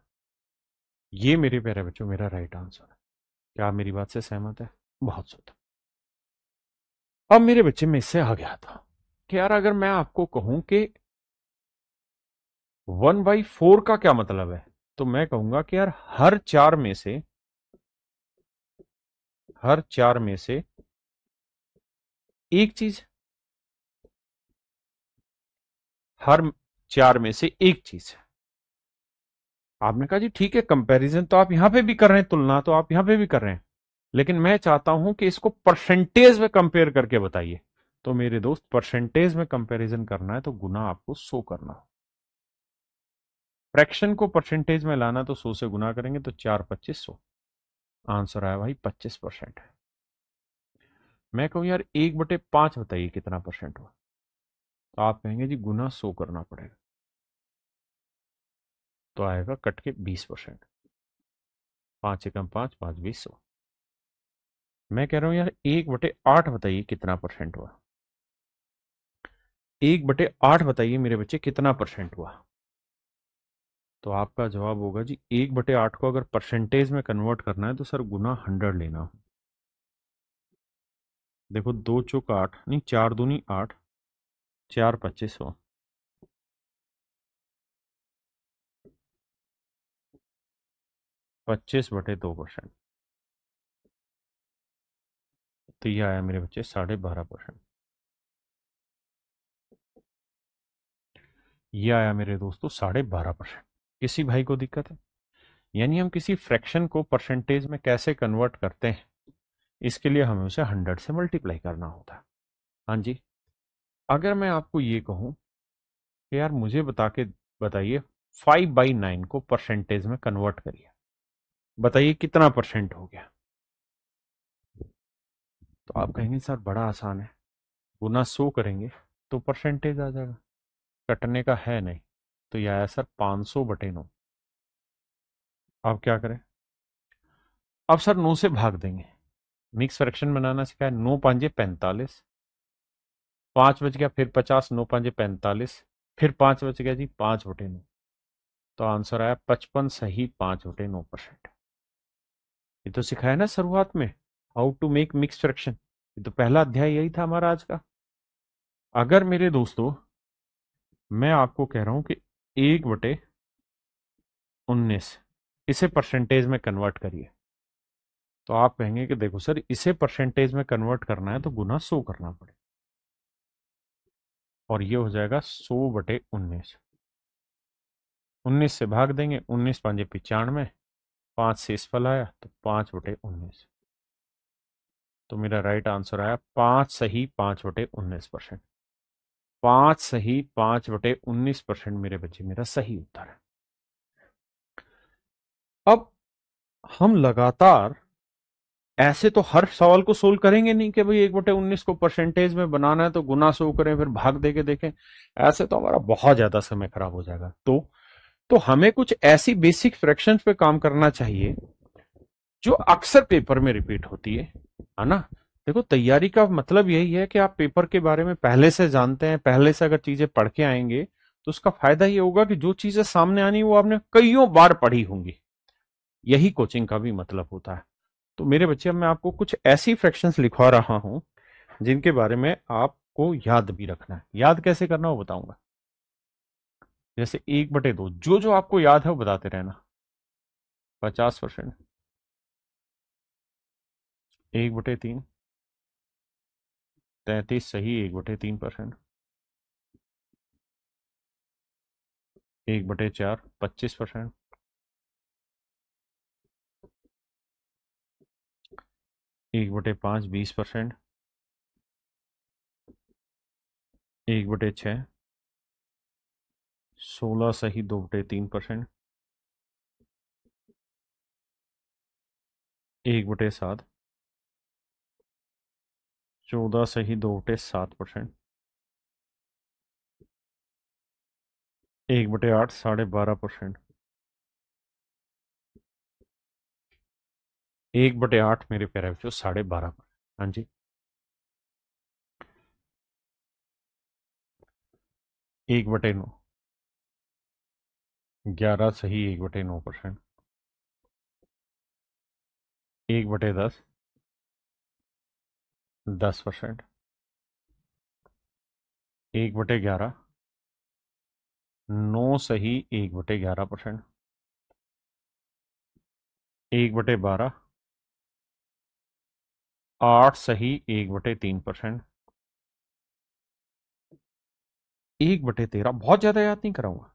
ये मेरे प्यारे बच्चों मेरा राइट आंसर है। क्या आप मेरी बात से सहमत है? बहुत सुंदर। अब मेरे बच्चे में इससे आ गया था कि यार अगर मैं आपको कहूं कि 1/4 का क्या मतलब है, तो मैं कहूंगा कि यार हर चार में से एक चीज, हर चार में से एक चीज। आपने कहा जी ठीक है, कंपैरिजन तो आप यहां पे भी कर रहे हैं, तुलना तो आप यहां पे भी कर रहे हैं, लेकिन मैं चाहता हूं कि इसको परसेंटेज में कंपेयर करके बताइए। तो मेरे दोस्त, परसेंटेज में कंपैरिजन करना है तो गुना आपको 100 करना हो। फ्रैक्शन को परसेंटेज में लाना तो 100 से गुना करेंगे तो 4 25 100, आंसर आया भाई 25% है। मैं कहूं यार 1/5 बताइए कितना परसेंट हुआ, तो आप कहेंगे जी गुना 100 करना पड़ेगा, तो आएगा कट के 20%। 5 एकम 5, 5 20 100। मैं कह रहा हूं यार 1/8 बताइए कितना परसेंट हुआ, 1/8 बताइए मेरे बच्चे कितना परसेंट हुआ। तो आपका जवाब होगा जी 1/8 को अगर परसेंटेज में कन्वर्ट करना है तो सर गुना 100 लेना। देखो 2 चौक 8, नहीं 4 दूनी 8, 4 25 100। 25/2%, तो ये आया मेरे बच्चे 12.5%। ये आया मेरे दोस्तों 12.5%। किसी भाई को दिक्कत है? यानी हम किसी फ्रैक्शन को परसेंटेज में कैसे कन्वर्ट करते हैं, इसके लिए हमें उसे 100 से मल्टीप्लाई करना होता है। हाँ जी। अगर मैं आपको ये कहूं कि यार मुझे बताइए 5/9 को परसेंटेज में कन्वर्ट करिए, बताइए कितना परसेंट हो गया। तो आप कहेंगे सर बड़ा आसान है, गुना 100 करेंगे तो परसेंटेज आ जाएगा, कटने का है नहीं, तो यह आया सर 500/9। अब क्या करें? अब सर 9 से भाग देंगे, मिक्स फ्रैक्शन बनाना सिखाया। 9 5 45, 5 बच गया, फिर 50, 9 5 45, फिर 5 बच गया जी 5/9, तो आंसर आया 55 सही 5/9%। ये तो सिखाया ना शुरुआत में, how to make mix fraction. ये तो पहला अध्याय यही था हमारा आज का। अगर मेरे दोस्तों मैं आपको कह रहा हूं कि 1/19 इसे परसेंटेज में कन्वर्ट करिए, तो आप कहेंगे कि देखो सर इसे परसेंटेज में कन्वर्ट करना है तो गुना 100 करना पड़े, और ये हो जाएगा 100/19। 19 से भाग देंगे, 19 5 95, 5 से इस फल आया तो 5/19, तो मेरा राइट आंसर आया 5 सही 5/19%। 5 सही 5/19% मेरे बच्चे मेरा सही उत्तर है। अब हम लगातार ऐसे तो हर सवाल को सोल्व करेंगे नहीं कि भाई 1/19 को परसेंटेज में बनाना है तो गुना 100 करें फिर भाग दे के देखें, ऐसे तो हमारा बहुत ज्यादा समय खराब हो जाएगा। तो हमें कुछ ऐसी बेसिक फ्रैक्शंस पे काम करना चाहिए जो अक्सर पेपर में रिपीट होती है ना। देखो तैयारी का मतलब यही है कि आप पेपर के बारे में पहले से जानते हैं, पहले से अगर चीजें पढ़ के आएंगे तो उसका फायदा ये होगा कि जो चीजें सामने आनी वो आपने कईयों बार पढ़ी होंगी। यही कोचिंग का भी मतलब होता है। तो मेरे बच्चे, अब मैं आपको कुछ ऐसी फ्रैक्शंस लिखवा रहा हूं जिनके बारे में आपको याद भी रखना है। याद कैसे करना वो बताऊंगा। जैसे 1/2, जो जो आपको याद है वो बताते रहना। 50%, 1/3, 33 सही 1/3%, 1/4 25%, 1/5 20%, 1/6 16 सही 2/3%, 1/7 14 सही 2/7%। 1/8 12.5%। 1/8 मेरे प्यारे बच्चों 12.5%। हाँ जी। 1/9। 11 सही 1/9%। 1/10। 10%। 1/11। 9 सही 1/11%। 1/12। 8 सही 1/3%। 1/13 बहुत ज्यादा याद नहीं कराऊंगा।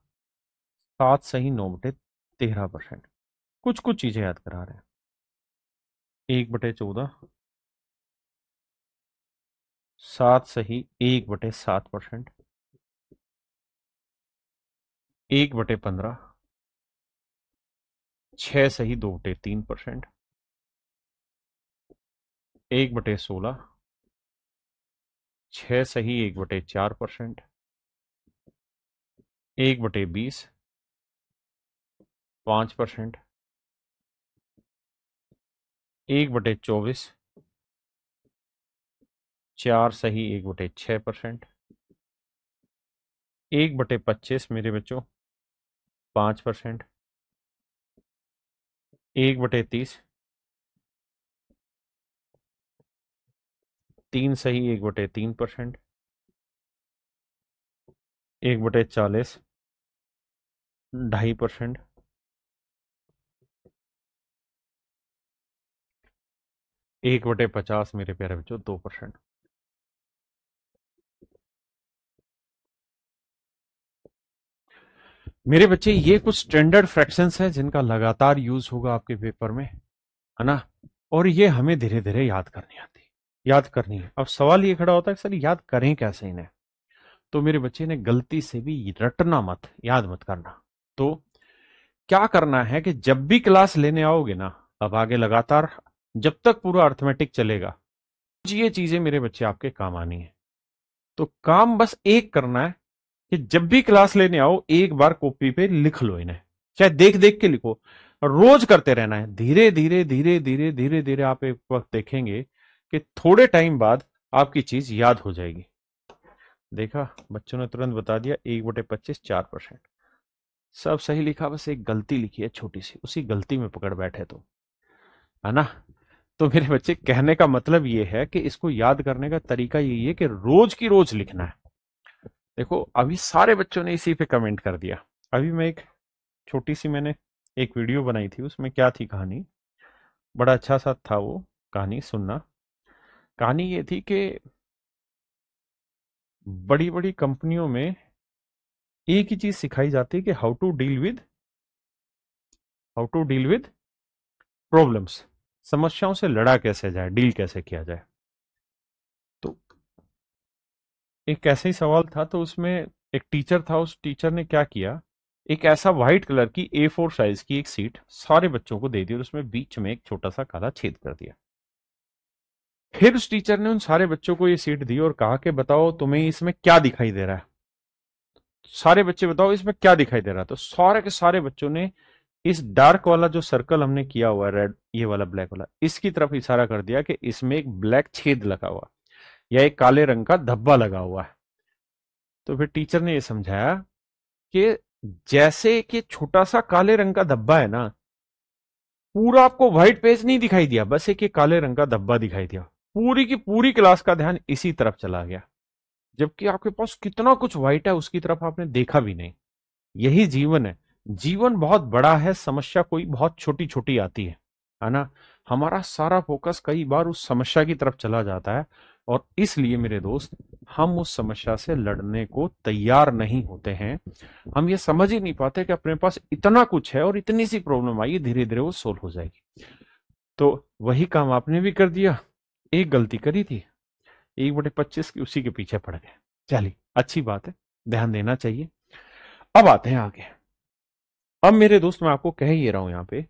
7 सही 9/13%। कुछ कुछ चीजें याद करा रहे हैं। 1/14। 7 सही 1/7%। 1/15। 6 सही 2/3%। 1/16। 6 सही 1/4%। 1/20। 5%। 1/24। 4 सही 1/6%। 1/25 मेरे बच्चों 5%। 1/30। 3 सही 1/3%। 1/40। 2.5%। 1/50 मेरे प्यारे बच्चों 2%। मेरे बच्चे ये कुछ स्टैंडर्ड फ्रैक्शंस हैं जिनका लगातार यूज होगा आपके पेपर में, है ना। और ये हमें धीरे धीरे याद करनी आती है, याद करनी है। अब सवाल ये खड़ा होता है कि सर याद करें कैसे इन्हें। तो मेरे बच्चे ने गलती से भी रटना मत, याद मत करना। तो क्या करना है कि जब भी क्लास लेने आओगे ना, अब आगे लगातार जब तक पूरा अर्थमेटिक चलेगा, ये चीजें मेरे बच्चे आपके काम आनी है। तो काम बस एक करना है कि जब भी क्लास लेने आओ एक बार कॉपी पे लिख लो इन्हें, चाहे देख देख के लिखो। रोज करते रहना है। धीरे धीरे धीरे धीरे धीरे धीरे आप एक वक्त देखेंगे कि थोड़े टाइम बाद आपकी चीज याद हो जाएगी। देखा, बच्चों ने तुरंत बता दिया। 1/25 4%। सब सही लिखा, बस एक गलती लिखी है छोटी सी, उसी गलती में पकड़ बैठे तो, है ना। तो मेरे बच्चे कहने का मतलब ये है कि इसको याद करने का तरीका यही है कि रोज की रोज लिखना है। देखो अभी सारे बच्चों ने इसी पे कमेंट कर दिया। अभी मैं एक छोटी सी मैंने एक वीडियो बनाई थी, उसमें क्या थी कहानी, बड़ा अच्छा सा था वो। कहानी सुनना। कहानी ये थी कि बड़ी बड़ी कंपनियों में एक ही चीज सिखाई जाती है कि how to deal with problems. समस्याओं से लड़ा कैसे जाए, डील कैसे किया जाए। तो एक ऐसे ही सवाल था, तो उसमें एक टीचर था। उस टीचर ने क्या किया, एक ऐसा व्हाइट कलर की A4 साइज की एक सीट सारे बच्चों को दे दी और उसमें बीच में एक छोटा सा काला छेद कर दिया। फिर उस टीचर ने उन सारे बच्चों को ये सीट दी और कहा कि बताओ तुम्हें इसमें क्या दिखाई दे रहा है। सारे बच्चे बताओ इसमें क्या दिखाई दे रहा है। तो सारे के सारे बच्चों ने इस डार्क वाला जो सर्कल हमने किया हुआ है, रेड ये वाला ब्लैक वाला, इसकी तरफ इशारा कर दिया कि इसमें एक ब्लैक छेद लगा हुआ या एक काले रंग का धब्बा लगा हुआ है। तो फिर टीचर ने यह समझाया कि जैसे कि छोटा सा काले रंग का धब्बा है ना, पूरा आपको व्हाइट पेज नहीं दिखाई दिया, बस एक ये काले रंग का धब्बा दिखाई दिया। पूरी की पूरी क्लास का ध्यान इसी तरफ चला गया, जबकि आपके पास कितना कुछ व्हाइट है उसकी तरफ आपने देखा भी नहीं। यही जीवन है। जीवन बहुत बड़ा है, समस्या कोई बहुत छोटी छोटी आती है ना। हमारा सारा फोकस कई बार उस समस्या की तरफ चला जाता है और इसलिए मेरे दोस्त हम उस समस्या से लड़ने को तैयार नहीं होते हैं। हम ये समझ ही नहीं पाते कि अपने पास इतना कुछ है और इतनी सी प्रॉब्लम आई, धीरे धीरे वो सोल्व हो जाएगी। तो वही काम आपने भी कर दिया, एक गलती करी थी, 1/25 की उसी के पीछे पड़ गए। चलिए अच्छी बात है, ध्यान देना चाहिए। अब आते हैं आगे। अब मेरे दोस्त मैं आपको कह ही रहा हूं यहां पे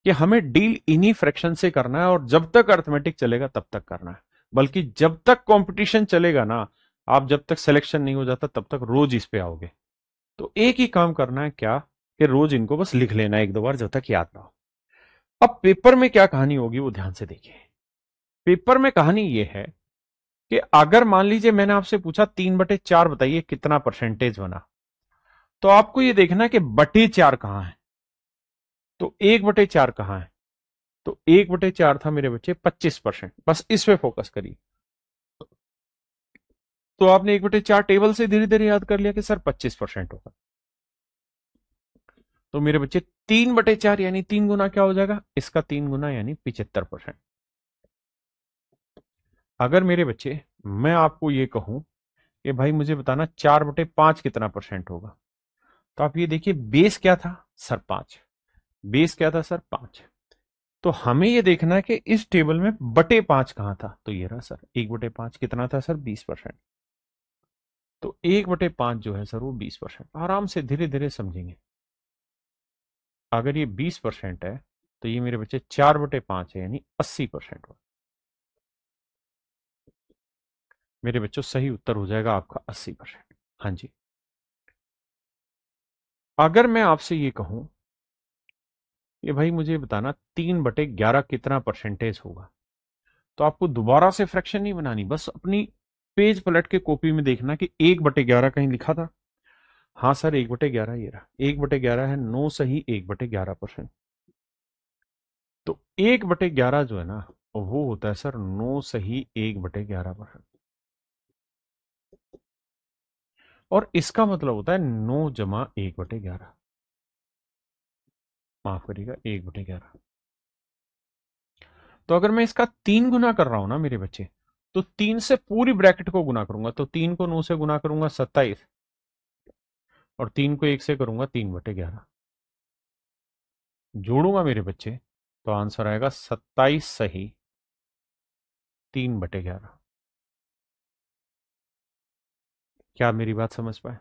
कि हमें डील इन्हीं फ्रैक्शन से करना है और जब तक अर्थमेटिक चलेगा तब तक करना है। बल्कि जब तक कंपटीशन चलेगा ना, आप जब तक सिलेक्शन नहीं हो जाता तब तक रोज इस पे आओगे। तो एक ही काम करना है क्या, कि रोज इनको बस लिख लेना है एक दो बार जब तक याद ना हो। अब पेपर में क्या कहानी होगी वो ध्यान से देखिए। पेपर में कहानी ये है कि अगर मान लीजिए मैंने आपसे पूछा 3/4 बताइए कितना परसेंटेज बना, तो आपको ये देखना है कि बटे 4 कहां है, तो 1/4 कहां है। तो 1/4 था मेरे बच्चे 25%, बस इस पे फोकस करिए। तो आपने 1/4 टेबल से धीरे धीरे याद कर लिया कि सर 25% होगा। तो मेरे बच्चे 3/4 यानी 3 गुना क्या हो जाएगा, इसका 3 गुना यानी 75%। अगर मेरे बच्चे मैं आपको ये कहूं कि भाई मुझे बताना 4/5 कितना परसेंट होगा, तो आप ये देखिए बेस क्या था सर 5, बेस क्या था सर 5। तो हमें ये देखना है कि इस टेबल में बटे 5 कहां था, तो ये रहा सर 1/5 कितना था सर 20%। तो 1/5 जो है सर वो 20%। आराम से धीरे धीरे समझेंगे। अगर ये 20% है तो ये मेरे बच्चे 4/5 है यानी 80% हो। मेरे बच्चों सही उत्तर हो जाएगा आपका 80%। हाँ जी। अगर मैं आपसे ये कहूं कि भाई मुझे बताना 3/11 कितना परसेंटेज होगा, तो आपको दोबारा से फ्रैक्शन नहीं बनानी, बस अपनी पेज पलट के कॉपी में देखना कि 1/11 कहीं लिखा था। हाँ सर 1/11 ये रहा, 1/11 है 9 सही 1/11%। तो 1/11 जो है ना वो होता है सर 9 सही 1/11%। और इसका मतलब होता है 9 जमा 1/11, माफ करिएगा 1/11। तो अगर मैं इसका 3 गुना कर रहा हूं ना मेरे बच्चे, तो 3 से पूरी ब्रैकेट को गुना करूंगा, तो 3 को 9 से गुना करूंगा 27, और 3 को 1 से करूंगा 3/11, जोड़ूंगा मेरे बच्चे, तो आंसर आएगा 27 सही 3/11। क्या आप मेरी बात समझ पाए?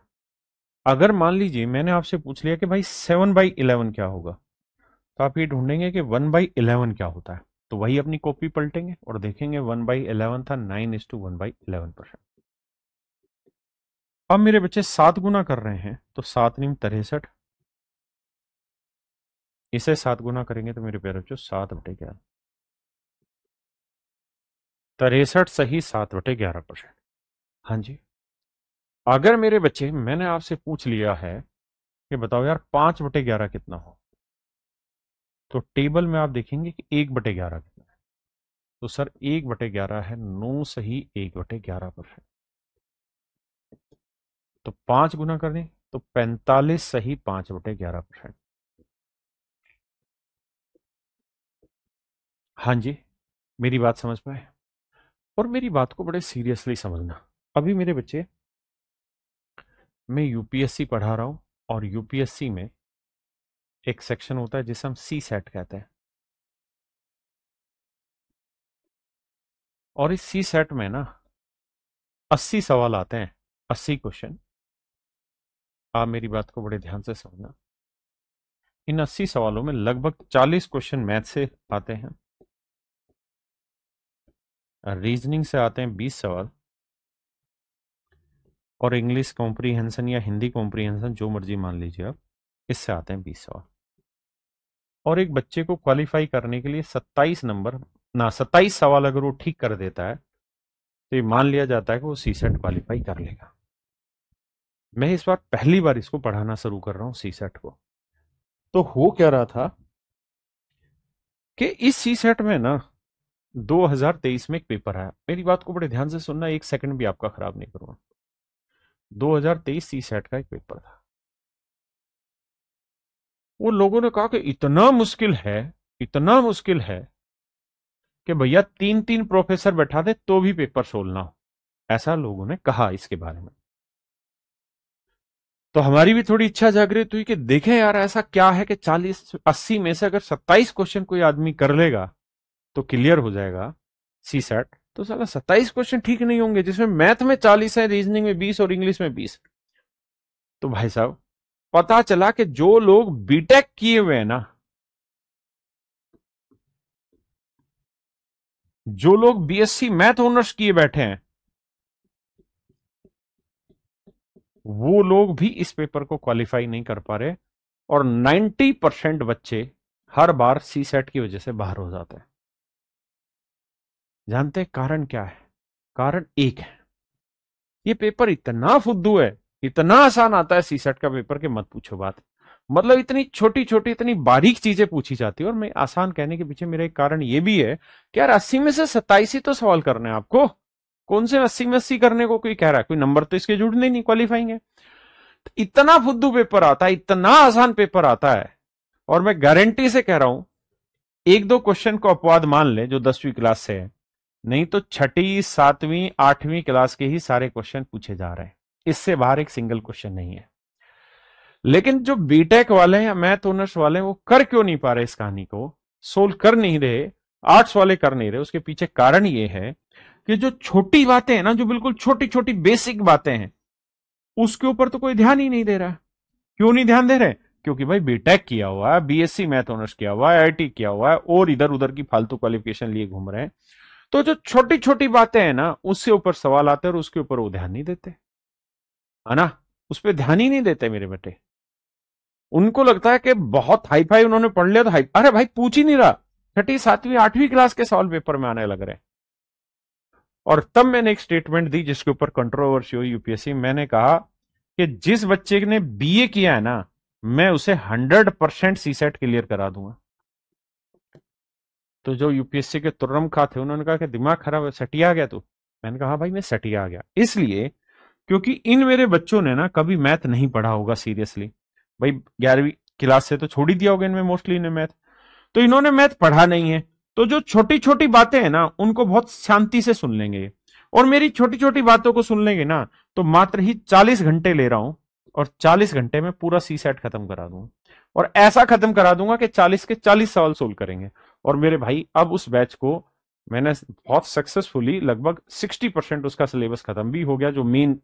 अगर मान लीजिए मैंने आपसे पूछ लिया कि भाई 7/11 क्या होगा, तो आप ये ढूंढेंगे कि 1/11 क्या होता है, तो वही अपनी कॉपी पलटेंगे और देखेंगे 1/11 था 9:1/11%। अब मेरे बच्चे 7 गुना कर रहे हैं, तो 7×9 = 63, इसे 7 गुना करेंगे तो मेरे प्यारे बच्चों 7/11, 63 सही 7/11%। हाँ जी। अगर मेरे बच्चे मैंने आपसे पूछ लिया है कि बताओ यार 5/11 कितना हो, तो टेबल में आप देखेंगे कि 1/11 कितना है, तो सर 1/11 है 9 सही 1/11%। तो 5 गुना कर दें तो 45 सही 5/11%। हाँ जी। मेरी बात समझ पाए? और मेरी बात को बड़े सीरियसली समझना। अभी मेरे बच्चे मैं यूपीएससी पढ़ा रहा हूं, और यूपीएससी में एक सेक्शन होता है जिसे हम सी सेट कहते हैं, और इस सी सेट में ना 80 सवाल आते हैं, 80 क्वेश्चन। आप मेरी बात को बड़े ध्यान से समझना। इन 80 सवालों में लगभग 40 क्वेश्चन मैथ से आते हैं, रीजनिंग से आते हैं 20 सवाल, और इंग्लिश कॉम्प्रीहेंशन या हिंदी कॉम्प्रीहेंशन जो मर्जी मान लीजिए आप, इससे आते हैं 20 सवाल। और एक बच्चे को क्वालिफाई करने के लिए 27 नंबर ना 27 सवाल अगर वो ठीक कर देता है, तो ये मान लिया जाता है कि वो सी सेट क्वालिफाई कर लेगा। मैं इस बार पहली बार इसको पढ़ाना शुरू कर रहा हूं सी सेट को। तो हो क्या रहा था कि इस सी सेट में ना 2023 में एक पेपर आया। मेरी बात को बड़े ध्यान से सुनना, एक सेकंड भी आपका खराब नहीं करूंगा। 2023 सी सेट का एक पेपर था। वो लोगों ने कहा कि इतना मुश्किल है, इतना मुश्किल है कि भैया 3-3 प्रोफेसर बैठा दे तो भी पेपर सोल्व ना हो, ऐसा लोगों ने कहा इसके बारे में। तो हमारी भी थोड़ी इच्छा जागृत हुई कि देखें यार ऐसा क्या है कि 40-80 में से अगर 27 क्वेश्चन कोई आदमी कर लेगा तो क्लियर हो जाएगा सी सेट। तो साला 27 क्वेश्चन ठीक नहीं होंगे, जिसमें मैथ में 40 है, रीजनिंग में 20 और इंग्लिश में 20। तो भाई साहब पता चला कि जो लोग बीटेक किए हुए हैं ना, जो लोग बीएससी मैथ ऑनर्स किए बैठे हैं वो लोग भी इस पेपर को क्वालिफाई नहीं कर पा रहे, और 90% बच्चे हर बार सी सेट की वजह से बाहर हो जाते हैं। जानते हैं कारण क्या है? कारण एक है, ये पेपर इतना फुद्दू है, इतना आसान आता है सी सेट का पेपर कि मत पूछो बात। मतलब इतनी छोटी छोटी इतनी बारीक चीजें पूछी जाती है, और मैं आसान कहने के पीछे मेरा एक कारण ये भी है कि यार 80 में से 27 ही तो सवाल करने हैं आपको। कौन से 80 में 80 करने को कोई कह रहा है? कोई नंबर तो इसके जुड़ने नहीं, क्वालिफाइंग है। तो इतना फुद्दू पेपर आता है, इतना आसान पेपर आता है, और मैं गारंटी से कह रहा हूं, एक दो क्वेश्चन को अपवाद मान ले जो 10वीं क्लास से है, नहीं तो छठी 7वीं 8वीं क्लास के ही सारे क्वेश्चन पूछे जा रहे हैं। इससे बाहर एक सिंगल क्वेश्चन नहीं है। लेकिन जो बीटेक वाले हैं या मैथ ऑनर्स वाले हैं वो कर क्यों नहीं पा रहे, इस कहानी को सोल्व कर नहीं रहे, आर्ट्स वाले कर नहीं रहे? उसके पीछे कारण ये है कि जो छोटी बातें हैं ना, जो बिल्कुल छोटी छोटी बेसिक बातें हैं, उसके ऊपर तो कोई ध्यान ही नहीं दे रहा। क्यों नहीं ध्यान दे रहे? क्योंकि भाई बीटेक किया हुआ है, बीएससी मैथ ऑनर्स किया हुआ है, आईआईटी किया हुआ है, और इधर उधर की फालतू क्वालिफिकेशन लिए घूम रहे हैं। तो जो छोटी छोटी बातें हैं ना, उससे ऊपर सवाल आते हैं और उसके ऊपर वो ध्यान नहीं देते, है ना? उस पर ध्यान ही नहीं देते मेरे बेटे। उनको लगता है कि बहुत हाई फाई उन्होंने पढ़ लिया तो हाई, अरे भाई पूछ ही नहीं रहा, छठी 7वीं 8वीं क्लास के सवाल पेपर में आने लग रहे हैं। और तब मैंने एक स्टेटमेंट दी जिसके ऊपर कंट्रोवर्सी हुई यूपीएससी। मैंने कहा कि जिस बच्चे ने बीए किया है ना, मैं उसे 100% सी सेट क्लियर करा दूंगा। तो जो यूपीएससी के तुर्रम खा थे उन्होंने कहा कि दिमाग खराब है, सटिया गया तू। मैंने कहा हाँ भाई मैं सटिया आ गया, इसलिए क्योंकि इन मेरे बच्चों ने ना कभी मैथ नहीं पढ़ा होगा सीरियसली। भाई 11वीं क्लास से तो छोड़ ही दिया होगा इनमें मोस्टली ने मैथ, तो इन्होंने मैथ पढ़ा नहीं है। तो जो छोटी छोटी बातें हैं ना उनको बहुत शांति से सुन लेंगे, और मेरी छोटी छोटी बातों को सुन लेंगे ना, तो मात्र ही 40 घंटे ले रहा हूं, और 40 घंटे में पूरा सी सेट खत्म करा दूंगा। और ऐसा खत्म करा दूंगा कि 40 के 40 सवाल सोल्व करेंगे। और मेरे भाई अब उस बैच को मैंने बहुत सक्सेसफुली लगभग 60% उसका सिलेबस खत्म भी हो गया। जो मेन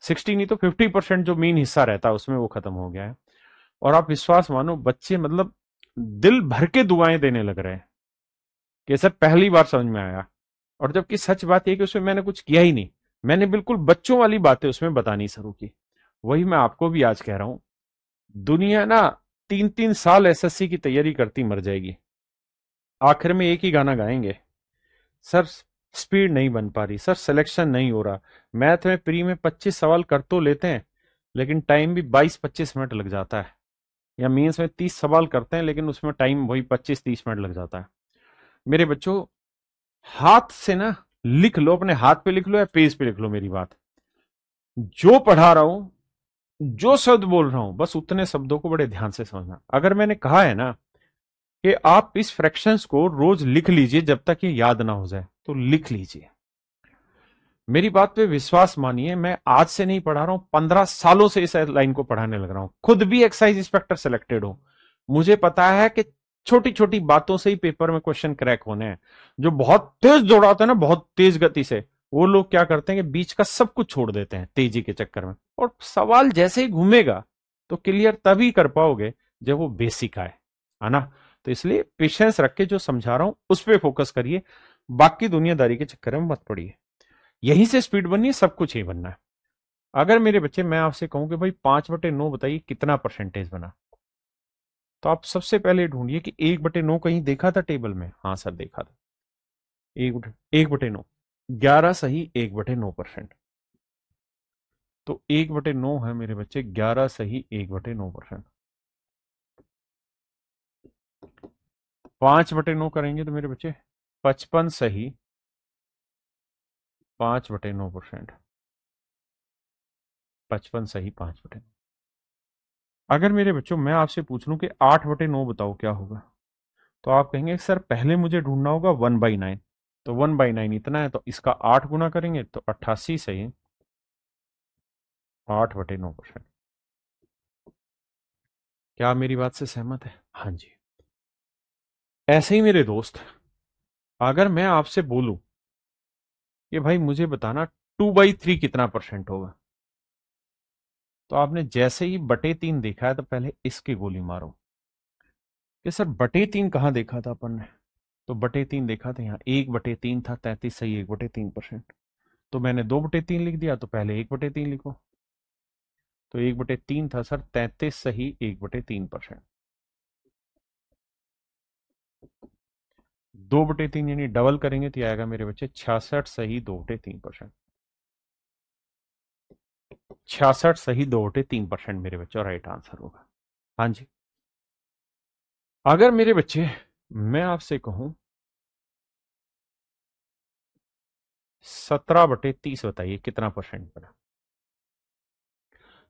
60 नहीं तो 50% जो मेन हिस्सा रहता है उसमें वो खत्म हो गया है। और आप विश्वास मानो बच्चे मतलब दिल भर के दुआएं देने लग रहे हैं कि सर पहली बार समझ में आया। और जबकि सच बात यह कि उसमें मैंने कुछ किया ही नहीं, मैंने बिल्कुल बच्चों वाली बातें उसमें बतानी शुरू की। वही मैं आपको भी आज कह रहा हूं, दुनिया ना 3-3 साल एसएससी की तैयारी करती मर जाएगी, आखिर में एक ही गाना गाएंगे, सर स्पीड नहीं बन पा रही, सर सिलेक्शन नहीं हो रहा। मैथ में प्री में 25 सवाल कर तो लेते हैं, लेकिन टाइम भी 22-25 मिनट लग जाता है। या मेंस में 30 सवाल करते हैं, लेकिन उसमें टाइम वही 25-30 मिनट लग जाता है। मेरे बच्चों, हाथ से ना लिख लो, अपने हाथ पे लिख लो या पेज पे लिख लो मेरी बात। जो पढ़ा रहा हूं, जो शब्द बोल रहा हूं, बस उतने शब्दों को बड़े ध्यान से समझना। अगर मैंने कहा है ना कि आप इस फ्रैक्शंस को रोज लिख लीजिए जब तक ये याद ना हो जाए, तो लिख लीजिए। मेरी बात पे विश्वास मानिए, मैं आज से नहीं पढ़ा रहा हूं, 15 सालों से इस लाइन को पढ़ाने लग रहा हूं। खुद भी एक्साइज इंस्पेक्टर सेलेक्टेड हूं। मुझे पता है कि छोटी छोटी बातों से ही पेपर में क्वेश्चन क्रैक होने हैं। जो बहुत तेज दौड़ाते हैं ना, बहुत तेज गति से, वो लोग क्या करते हैं कि बीच का सब कुछ छोड़ देते हैं तेजी के चक्कर में, और सवाल जैसे ही घूमेगा तो क्लियर तभी कर पाओगे जब वो बेसिक आए, है ना? तो इसलिए पेशेंस रख के जो समझा रहा हूं उस पर फोकस करिए, बाकी दुनियादारी के चक्कर में मत पड़िए। यहीं से स्पीड बननी है, सब कुछ ही बनना है। अगर मेरे बच्चे मैं आपसे कहूं कि भाई 5/9 बताइए कितना परसेंटेज बना, तो आप सबसे पहले ढूंढिए कि 1/9 कहीं देखा था टेबल में? हाँ सर देखा था। 1/9, 11 सही 1/9%। तो 1/9 है मेरे बच्चे, 11 सही 1/9%। 5/9 करेंगे तो मेरे बच्चे 55 सही 5/9%। 55 सही 5/9। अगर मेरे बच्चों मैं आपसे पूछ लूं कि 8/9 बताओ क्या होगा, तो आप कहेंगे सर पहले मुझे ढूंढना होगा 1/9। तो 1/9 इतना है, तो इसका 8 गुना करेंगे तो 88 सही 8/9%। क्या आप मेरी बात से सहमत है? हाँ जी। ऐसे ही मेरे दोस्त, अगर मैं आपसे बोलूं कि भाई मुझे बताना 2/3 कितना परसेंट होगा, तो आपने जैसे ही बटे 3 देखा है तो पहले इसकी गोली मारो कि सर बटे 3 कहां देखा था अपन ने। तो बटे 3 देखा था यहाँ, 1/3 था, 33 सही 1/3%। तो मैंने 2/3 लिख दिया, तो पहले 1/3 लिखो। तो 1/3 था सर 33 सही 1/3%। 2/3 यानी डबल करेंगे तो ये आएगा मेरे बच्चे 66 सही 2/3%। 66 सही 2/3% मेरे बच्चे राइट आंसर होगा। हाँ जी। अगर मेरे बच्चे मैं आपसे कहूं 17/30 बताइए कितना परसेंट बना।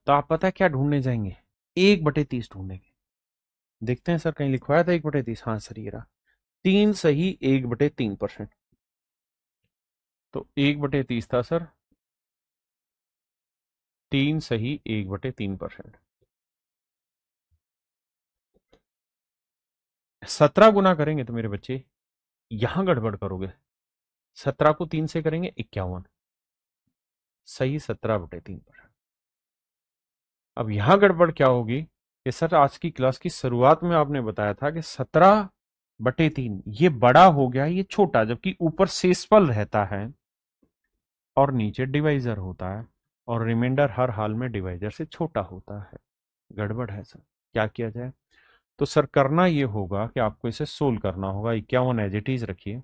तो आप पता है क्या ढूंढने जाएंगे, 1/30 ढूंढेंगे। देखते हैं सर कहीं लिखवाया था 1/30। हाँ सर ये रहा, 3 सही 1/3%। तो 1/30 था सर 3 सही 1/3%। 17 गुना करेंगे तो मेरे बच्चे यहां गड़बड़ करोगे। 17 को 3 से करेंगे 51 सही 17/3%। अब यहां गड़बड़ क्या होगी कि सर आज की क्लास की शुरुआत में आपने बताया था कि 17/3 ये बड़ा हो गया ये छोटा, जबकि ऊपर शेषफल रहता है और नीचे डिवाइजर होता है, और रिमाइंडर हर हाल में डिवाइजर से छोटा होता है। गड़बड़ है सर, क्या किया जाए। तो सर करना ये होगा कि आपको इसे सोल्व करना होगा। 51 एज इट इज रखिए,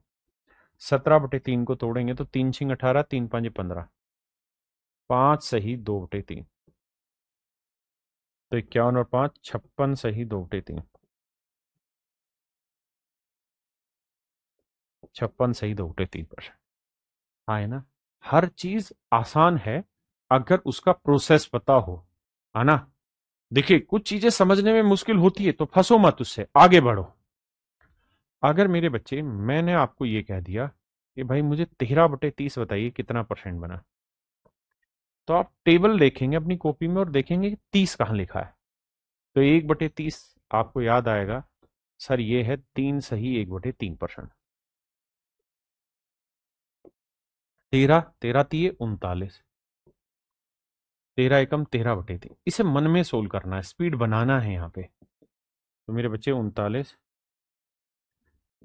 17/3 को तोड़ेंगे तो 3×6 = 18, 3×5 = 15, 5 सही 2/3। तो 51 और 5 56 सही 2/3, 56 सही 2/3%। हाँ है ना, हर चीज आसान है अगर उसका प्रोसेस पता हो, है ना। देखिए कुछ चीजें समझने में मुश्किल होती है तो फंसो मत, उससे आगे बढ़ो। अगर मेरे बच्चे मैंने आपको ये कह दिया कि भाई मुझे 13/30 बताइए कितना परसेंट बना, तो आप टेबल देखेंगे अपनी कॉपी में और देखेंगे कि 30 कहाँ लिखा है। तो 1/30 आपको याद आएगा सर ये है 3 सही 1/3%। 13 13 तिये 39, 13 एकम 13/3। इसे मन में सोल्व करना है, स्पीड बनाना है यहाँ पे। तो मेरे बच्चे 39,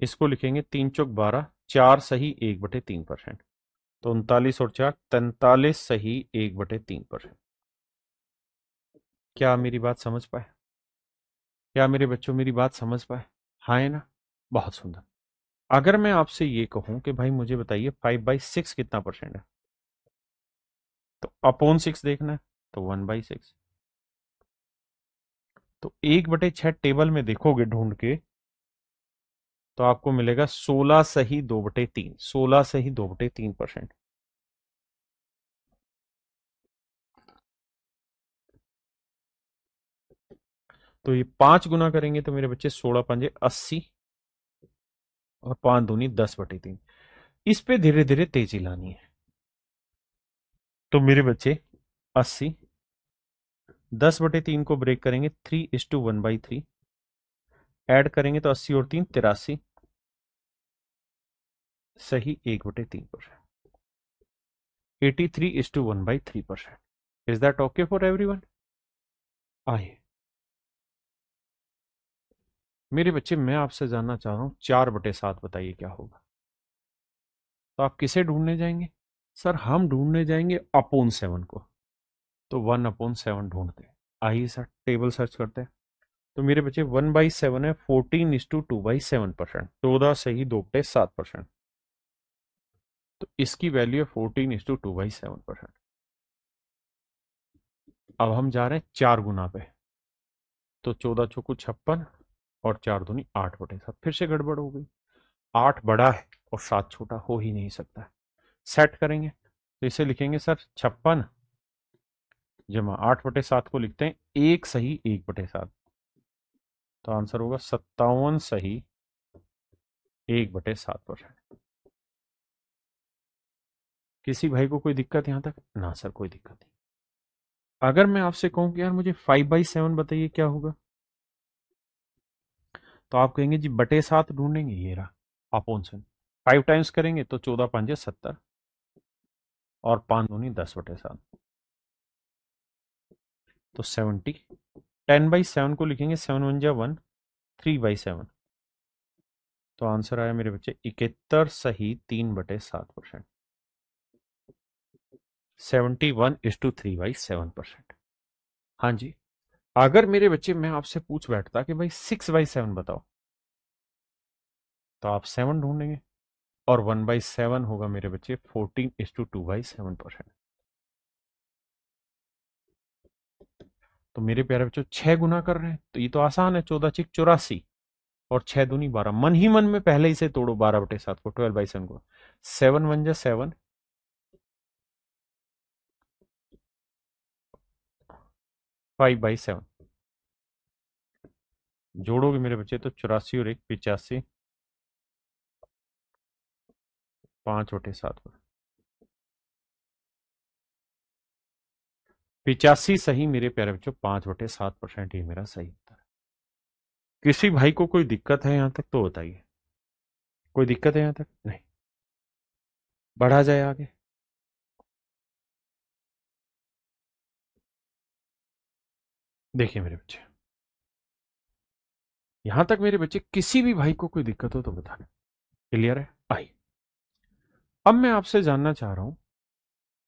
इसको लिखेंगे 3×4 = 4 सही 1/3%। तो 39 और 4 43 सही 1/3%। क्या मेरी बात समझ पाए? क्या मेरे बच्चों मेरी बात समझ पाए? हाँ है ना, बहुत सुंदर। अगर मैं आपसे ये कहूं कि भाई मुझे बताइए 5/6 कितना परसेंट है, तो अपॉन 6 देखना है, तो 1/6। तो 1/6 टेबल में देखोगे ढूंढ के तो आपको मिलेगा 16 सही 2/3, 16 सही 2/3%। तो ये 5 गुना करेंगे तो मेरे बच्चे 16×5 = 80, और 5 दूनी 10/3। इस पे धीरे धीरे तेजी लानी है। तो मेरे बच्चे 80, 10/3 को ब्रेक करेंगे 3:1/3, ऐड करेंगे तो 80 और 3 83 सही 1/3%। 83:1/3%। Is that okay for everyone? आइए मेरे बच्चे मैं आपसे जानना चाह रहा हूं 4/7 बताइए क्या होगा। तो आप किसे ढूंढने जाएंगे? सर हम ढूंढने जाएंगे अपॉन 7 को। तो 1/7 ढूंढते हैं। आइए सर टेबल सर्च करते हैं। तो मेरे बच्चे 1/7 है 14:2/7%, 14 सही 2/7%। तो इसकी वैल्यू है 14:2/7%। अब हम जा रहे हैं 4 गुना पे। तो 14 चौको 56 और 4 दूनी 8/7। फिर से गड़बड़ हो गई, 8 बड़ा है और 7 छोटा, हो ही नहीं सकता। सेट करेंगे तो इसे लिखेंगे सर 56 जमा 8/7 को लिखते हैं 1 सही 1/7। तो आंसर होगा 57 सही 1/7%। किसी भाई को कोई दिक्कत यहां तक ना? सर कोई दिक्कत नहीं। अगर मैं आपसे कहूं कि यार मुझे 5/7 बताइए क्या होगा, तो आप कहेंगे जी बटे 7 ढूंढेंगे, ये रहा अपॉन से 5 टाइम्स करेंगे तो 14×5 = 70, और 5 दूनी 10/7। तो 70। 10/7 को लिखेंगे 7×1 = 1, 3/7। तो आंसर आया मेरे बच्चे 71 सही 3/7%। 71:3/7%। हाँ जी। अगर मेरे बच्चे मैं आपसे पूछ बैठता कि भाई 6/7 बताओ, तो आप 7 ढूंढेंगे, और 1/7 होगा मेरे बच्चे 14:2/7%। तो मेरे प्यारे बच्चों 6 गुना कर रहे हैं, तो ये तो आसान है, 14×6 = 84, और 6×2 = 12। मन ही मन में पहले ही से तोड़ो 12/7 को, 12/7 को। 7 × 1 = 7, 5/7। जोड़ोगे मेरे बच्चे तो 84 और 1 = 85, 5/7 को। 85 सही मेरे प्यारे बच्चों, 5/7%। ही मेरा सही उत्तर है। किसी भाई को कोई दिक्कत है यहां तक तो बताइए। कोई दिक्कत है यहां तक? नहीं। बढ़ा जाए आगे। देखिए मेरे बच्चे, यहां तक मेरे बच्चे किसी भी भाई को कोई दिक्कत हो तो बताना। क्लियर है? आई, अब मैं आपसे जानना चाह रहा हूं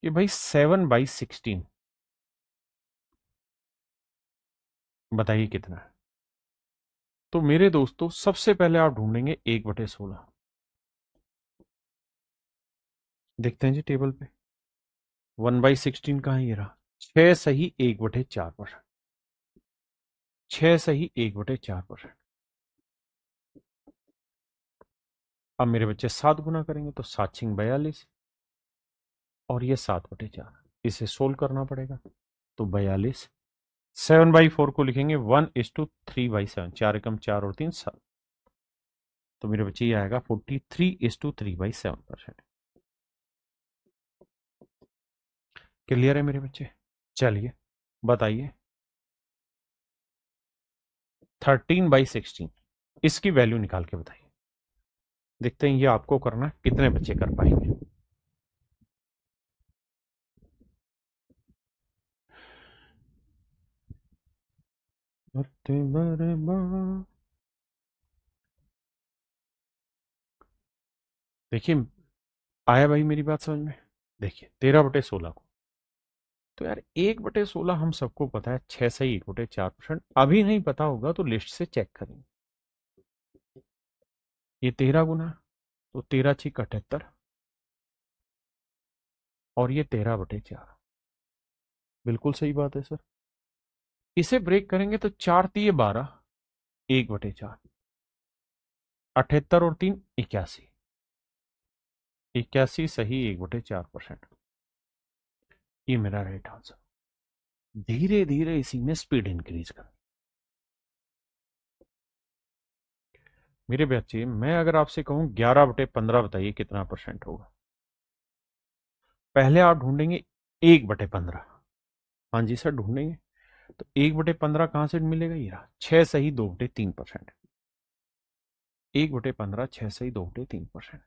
कि भाई 7/16 बताइए कितना है। तो मेरे दोस्तों सबसे पहले आप ढूंढेंगे 1/16। देखते हैं जी टेबल पे, 1/16 कहां, ये रहा। 6 सही 1/4%। 6 सही 1/4%। अब मेरे बच्चे 7 गुना करेंगे तो 7×6 = 42, और ये 7/4, इसे सोल्व करना पड़ेगा। तो 42, 7/4 को लिखेंगे 1:3/7, 4 × 4 और 3 7। तो मेरे बच्चे ये आएगा 43:3/7%। क्लियर है मेरे बच्चे? चलिए बताइए, 13/16 इसकी वैल्यू निकाल के बताइए। देखते हैं ये आपको करना कितने बच्चे कर पाएंगे। देखिए, आया भाई मेरी बात समझ में? देखिए 13/16 को, तो यार 1/16 हम सबको पता है, 6 सही 1/4%। अभी नहीं पता होगा तो लिस्ट से चेक करेंगे। ये 13 गुना, तो 13×6 = 78, और ये 13/4। बिल्कुल सही बात है सर। इसे ब्रेक करेंगे तो 4×3 = 12, 1/4, 78 और 3 81, 81 सही 1/4%। ये मेरा राइट आंसर। धीरे धीरे इसी में स्पीड इंक्रीज कर। मेरे बच्चे, मैं अगर आपसे कहूं 11/15 बताइए कितना परसेंट होगा। पहले आप ढूंढेंगे 1/15। हाँ जी सर ढूंढेंगे। तो 1/15 कहां से मिलेगा? ये रहा, 6 सही 2/3%। 1/15, 6 सही 2/3%।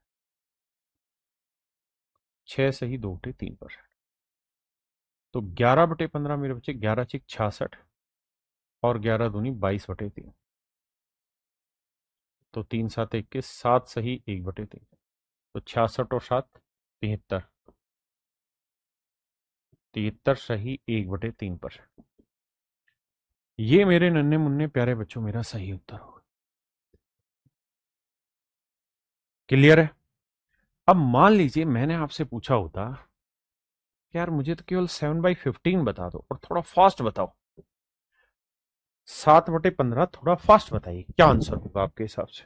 6 सही 2/3%। तो 11/15 मेरे बच्चे, 11×6 = 66, और 11×2 = 22/3। तो 3×7 = 21, 7 सही 1/3। तो 66 और 7 73, 73 सही 1/3%। ये मेरे नन्हे मुन्ने प्यारे बच्चों मेरा सही उत्तर होगा। क्लियर है? अब मान लीजिए मैंने आपसे पूछा होता कि यार मुझे तो केवल 7/15 बता दो और थोड़ा फास्ट बताओ। 7/15 थोड़ा फास्ट बताइए, क्या आंसर होगा आपके हिसाब से?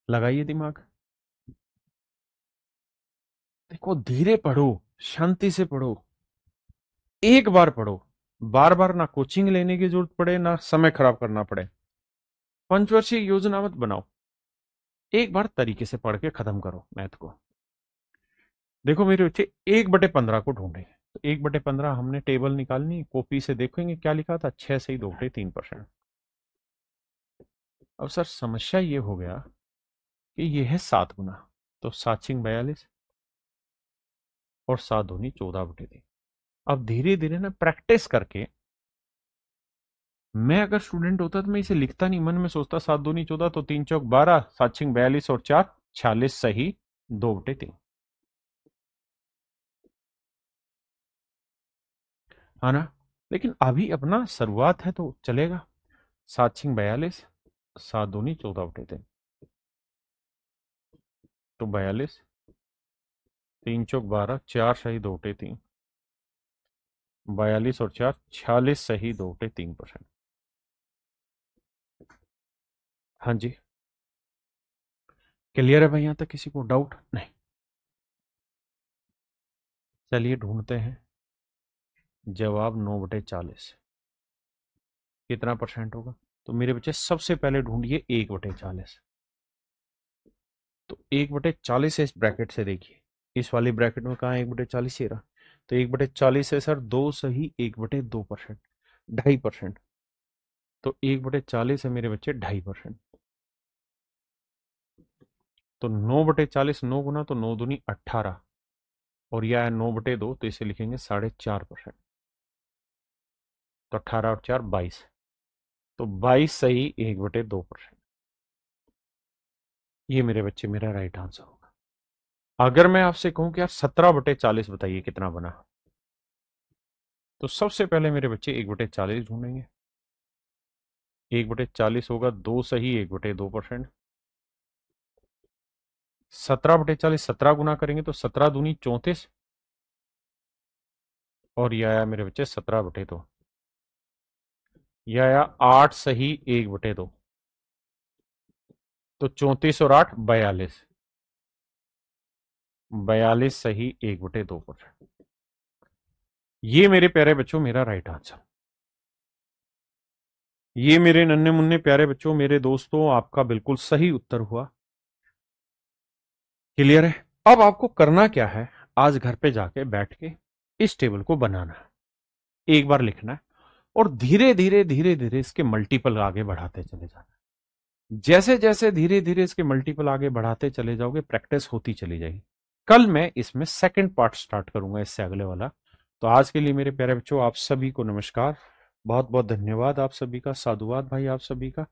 लगाइए दिमाग। देखो धीरे पढ़ो, शांति से पढ़ो, एक बार पढ़ो, बार बार ना कोचिंग लेने की जरूरत पड़े ना समय खराब करना पड़े। पंचवर्षीय योजना मत बनाओ, एक बार तरीके से पढ़ के खत्म करो मैथ को। देखो मेरे बच्चे, 1/15 को ढूंढे, तो 1/15 हमने टेबल निकालनी, कॉपी से देखेंगे क्या लिखा था, 6 सही 2/3%। अब सर समस्या ये हो गया कि ये है 7 गुना, तो 7×6 = 42, और 7×2 = 14/3। अब धीरे धीरे ना प्रैक्टिस करके मैं अगर स्टूडेंट होता तो मैं इसे लिखता नहीं, मन में सोचता 7 दूनी 14, तो 3 चौक 12, 7 6 42 और 4 46 सही 2/3, है ना। लेकिन अभी अपना शुरुआत है तो चलेगा। 7 6 42, 7 दूनी 14/3, तो 42, 3 चौक 12, 4 सही 2/3, 42 और 4 46 सही 2/3%। हाँ जी, क्लियर है भाई, यहाँ तक किसी को डाउट नहीं? चलिए ढूंढते हैं जवाब। 9/40 कितना परसेंट होगा? तो मेरे बच्चे सबसे पहले ढूंढिए 1/40। तो 1/40 है, इस ब्रैकेट से देखिए, इस वाली ब्रैकेट में कहा 1/40 ही रहा। तो 1/40 है सर, 2 सही 1/2%, 2.5%। तो 1/40 है मेरे बच्चे 2.5%। तो 9/40, 9 गुना तो 9 दूनी 18, और यह है 9/2, तो इसे लिखेंगे 4.5%। तो 18 और 4 22, तो 22 सही 1/2%। ये मेरे बच्चे मेरा राइट आंसर होगा। अगर मैं आपसे कहूं कि आप 17/40 बताइए कितना बना, तो सबसे पहले मेरे बच्चे 1/40 ढूंढेंगे। 1/40 होगा 2 सही 1/2%। 17/40 17 गुना करेंगे तो 17 दूनी 34, और यह आया मेरे बच्चे 17/2। यह आया 8 सही 1/2, तो 34 और 8 42, 42 सही 1/2%। ये मेरे प्यारे बच्चों मेरा राइट आंसर। ये मेरे नन्हे मुन्ने प्यारे बच्चों, मेरे दोस्तों, आपका बिल्कुल सही उत्तर हुआ। क्लियर है? अब आपको करना क्या है, आज घर पे जाके बैठ के इस टेबल को बनाना है, एक बार लिखना है, और धीरे धीरे धीरे धीरे इसके मल्टीपल आगे बढ़ाते चले जाना। जैसे जैसे धीरे धीरे इसके मल्टीपल आगे बढ़ाते चले जाओगे, प्रैक्टिस होती चली जाएगी। कल मैं इसमें सेकंड पार्ट स्टार्ट करूंगा, इससे अगले वाला। तो आज के लिए मेरे प्यारे बच्चों, आप सभी को नमस्कार, बहुत बहुत धन्यवाद आप सभी का, साधुवाद भाई आप सभी का।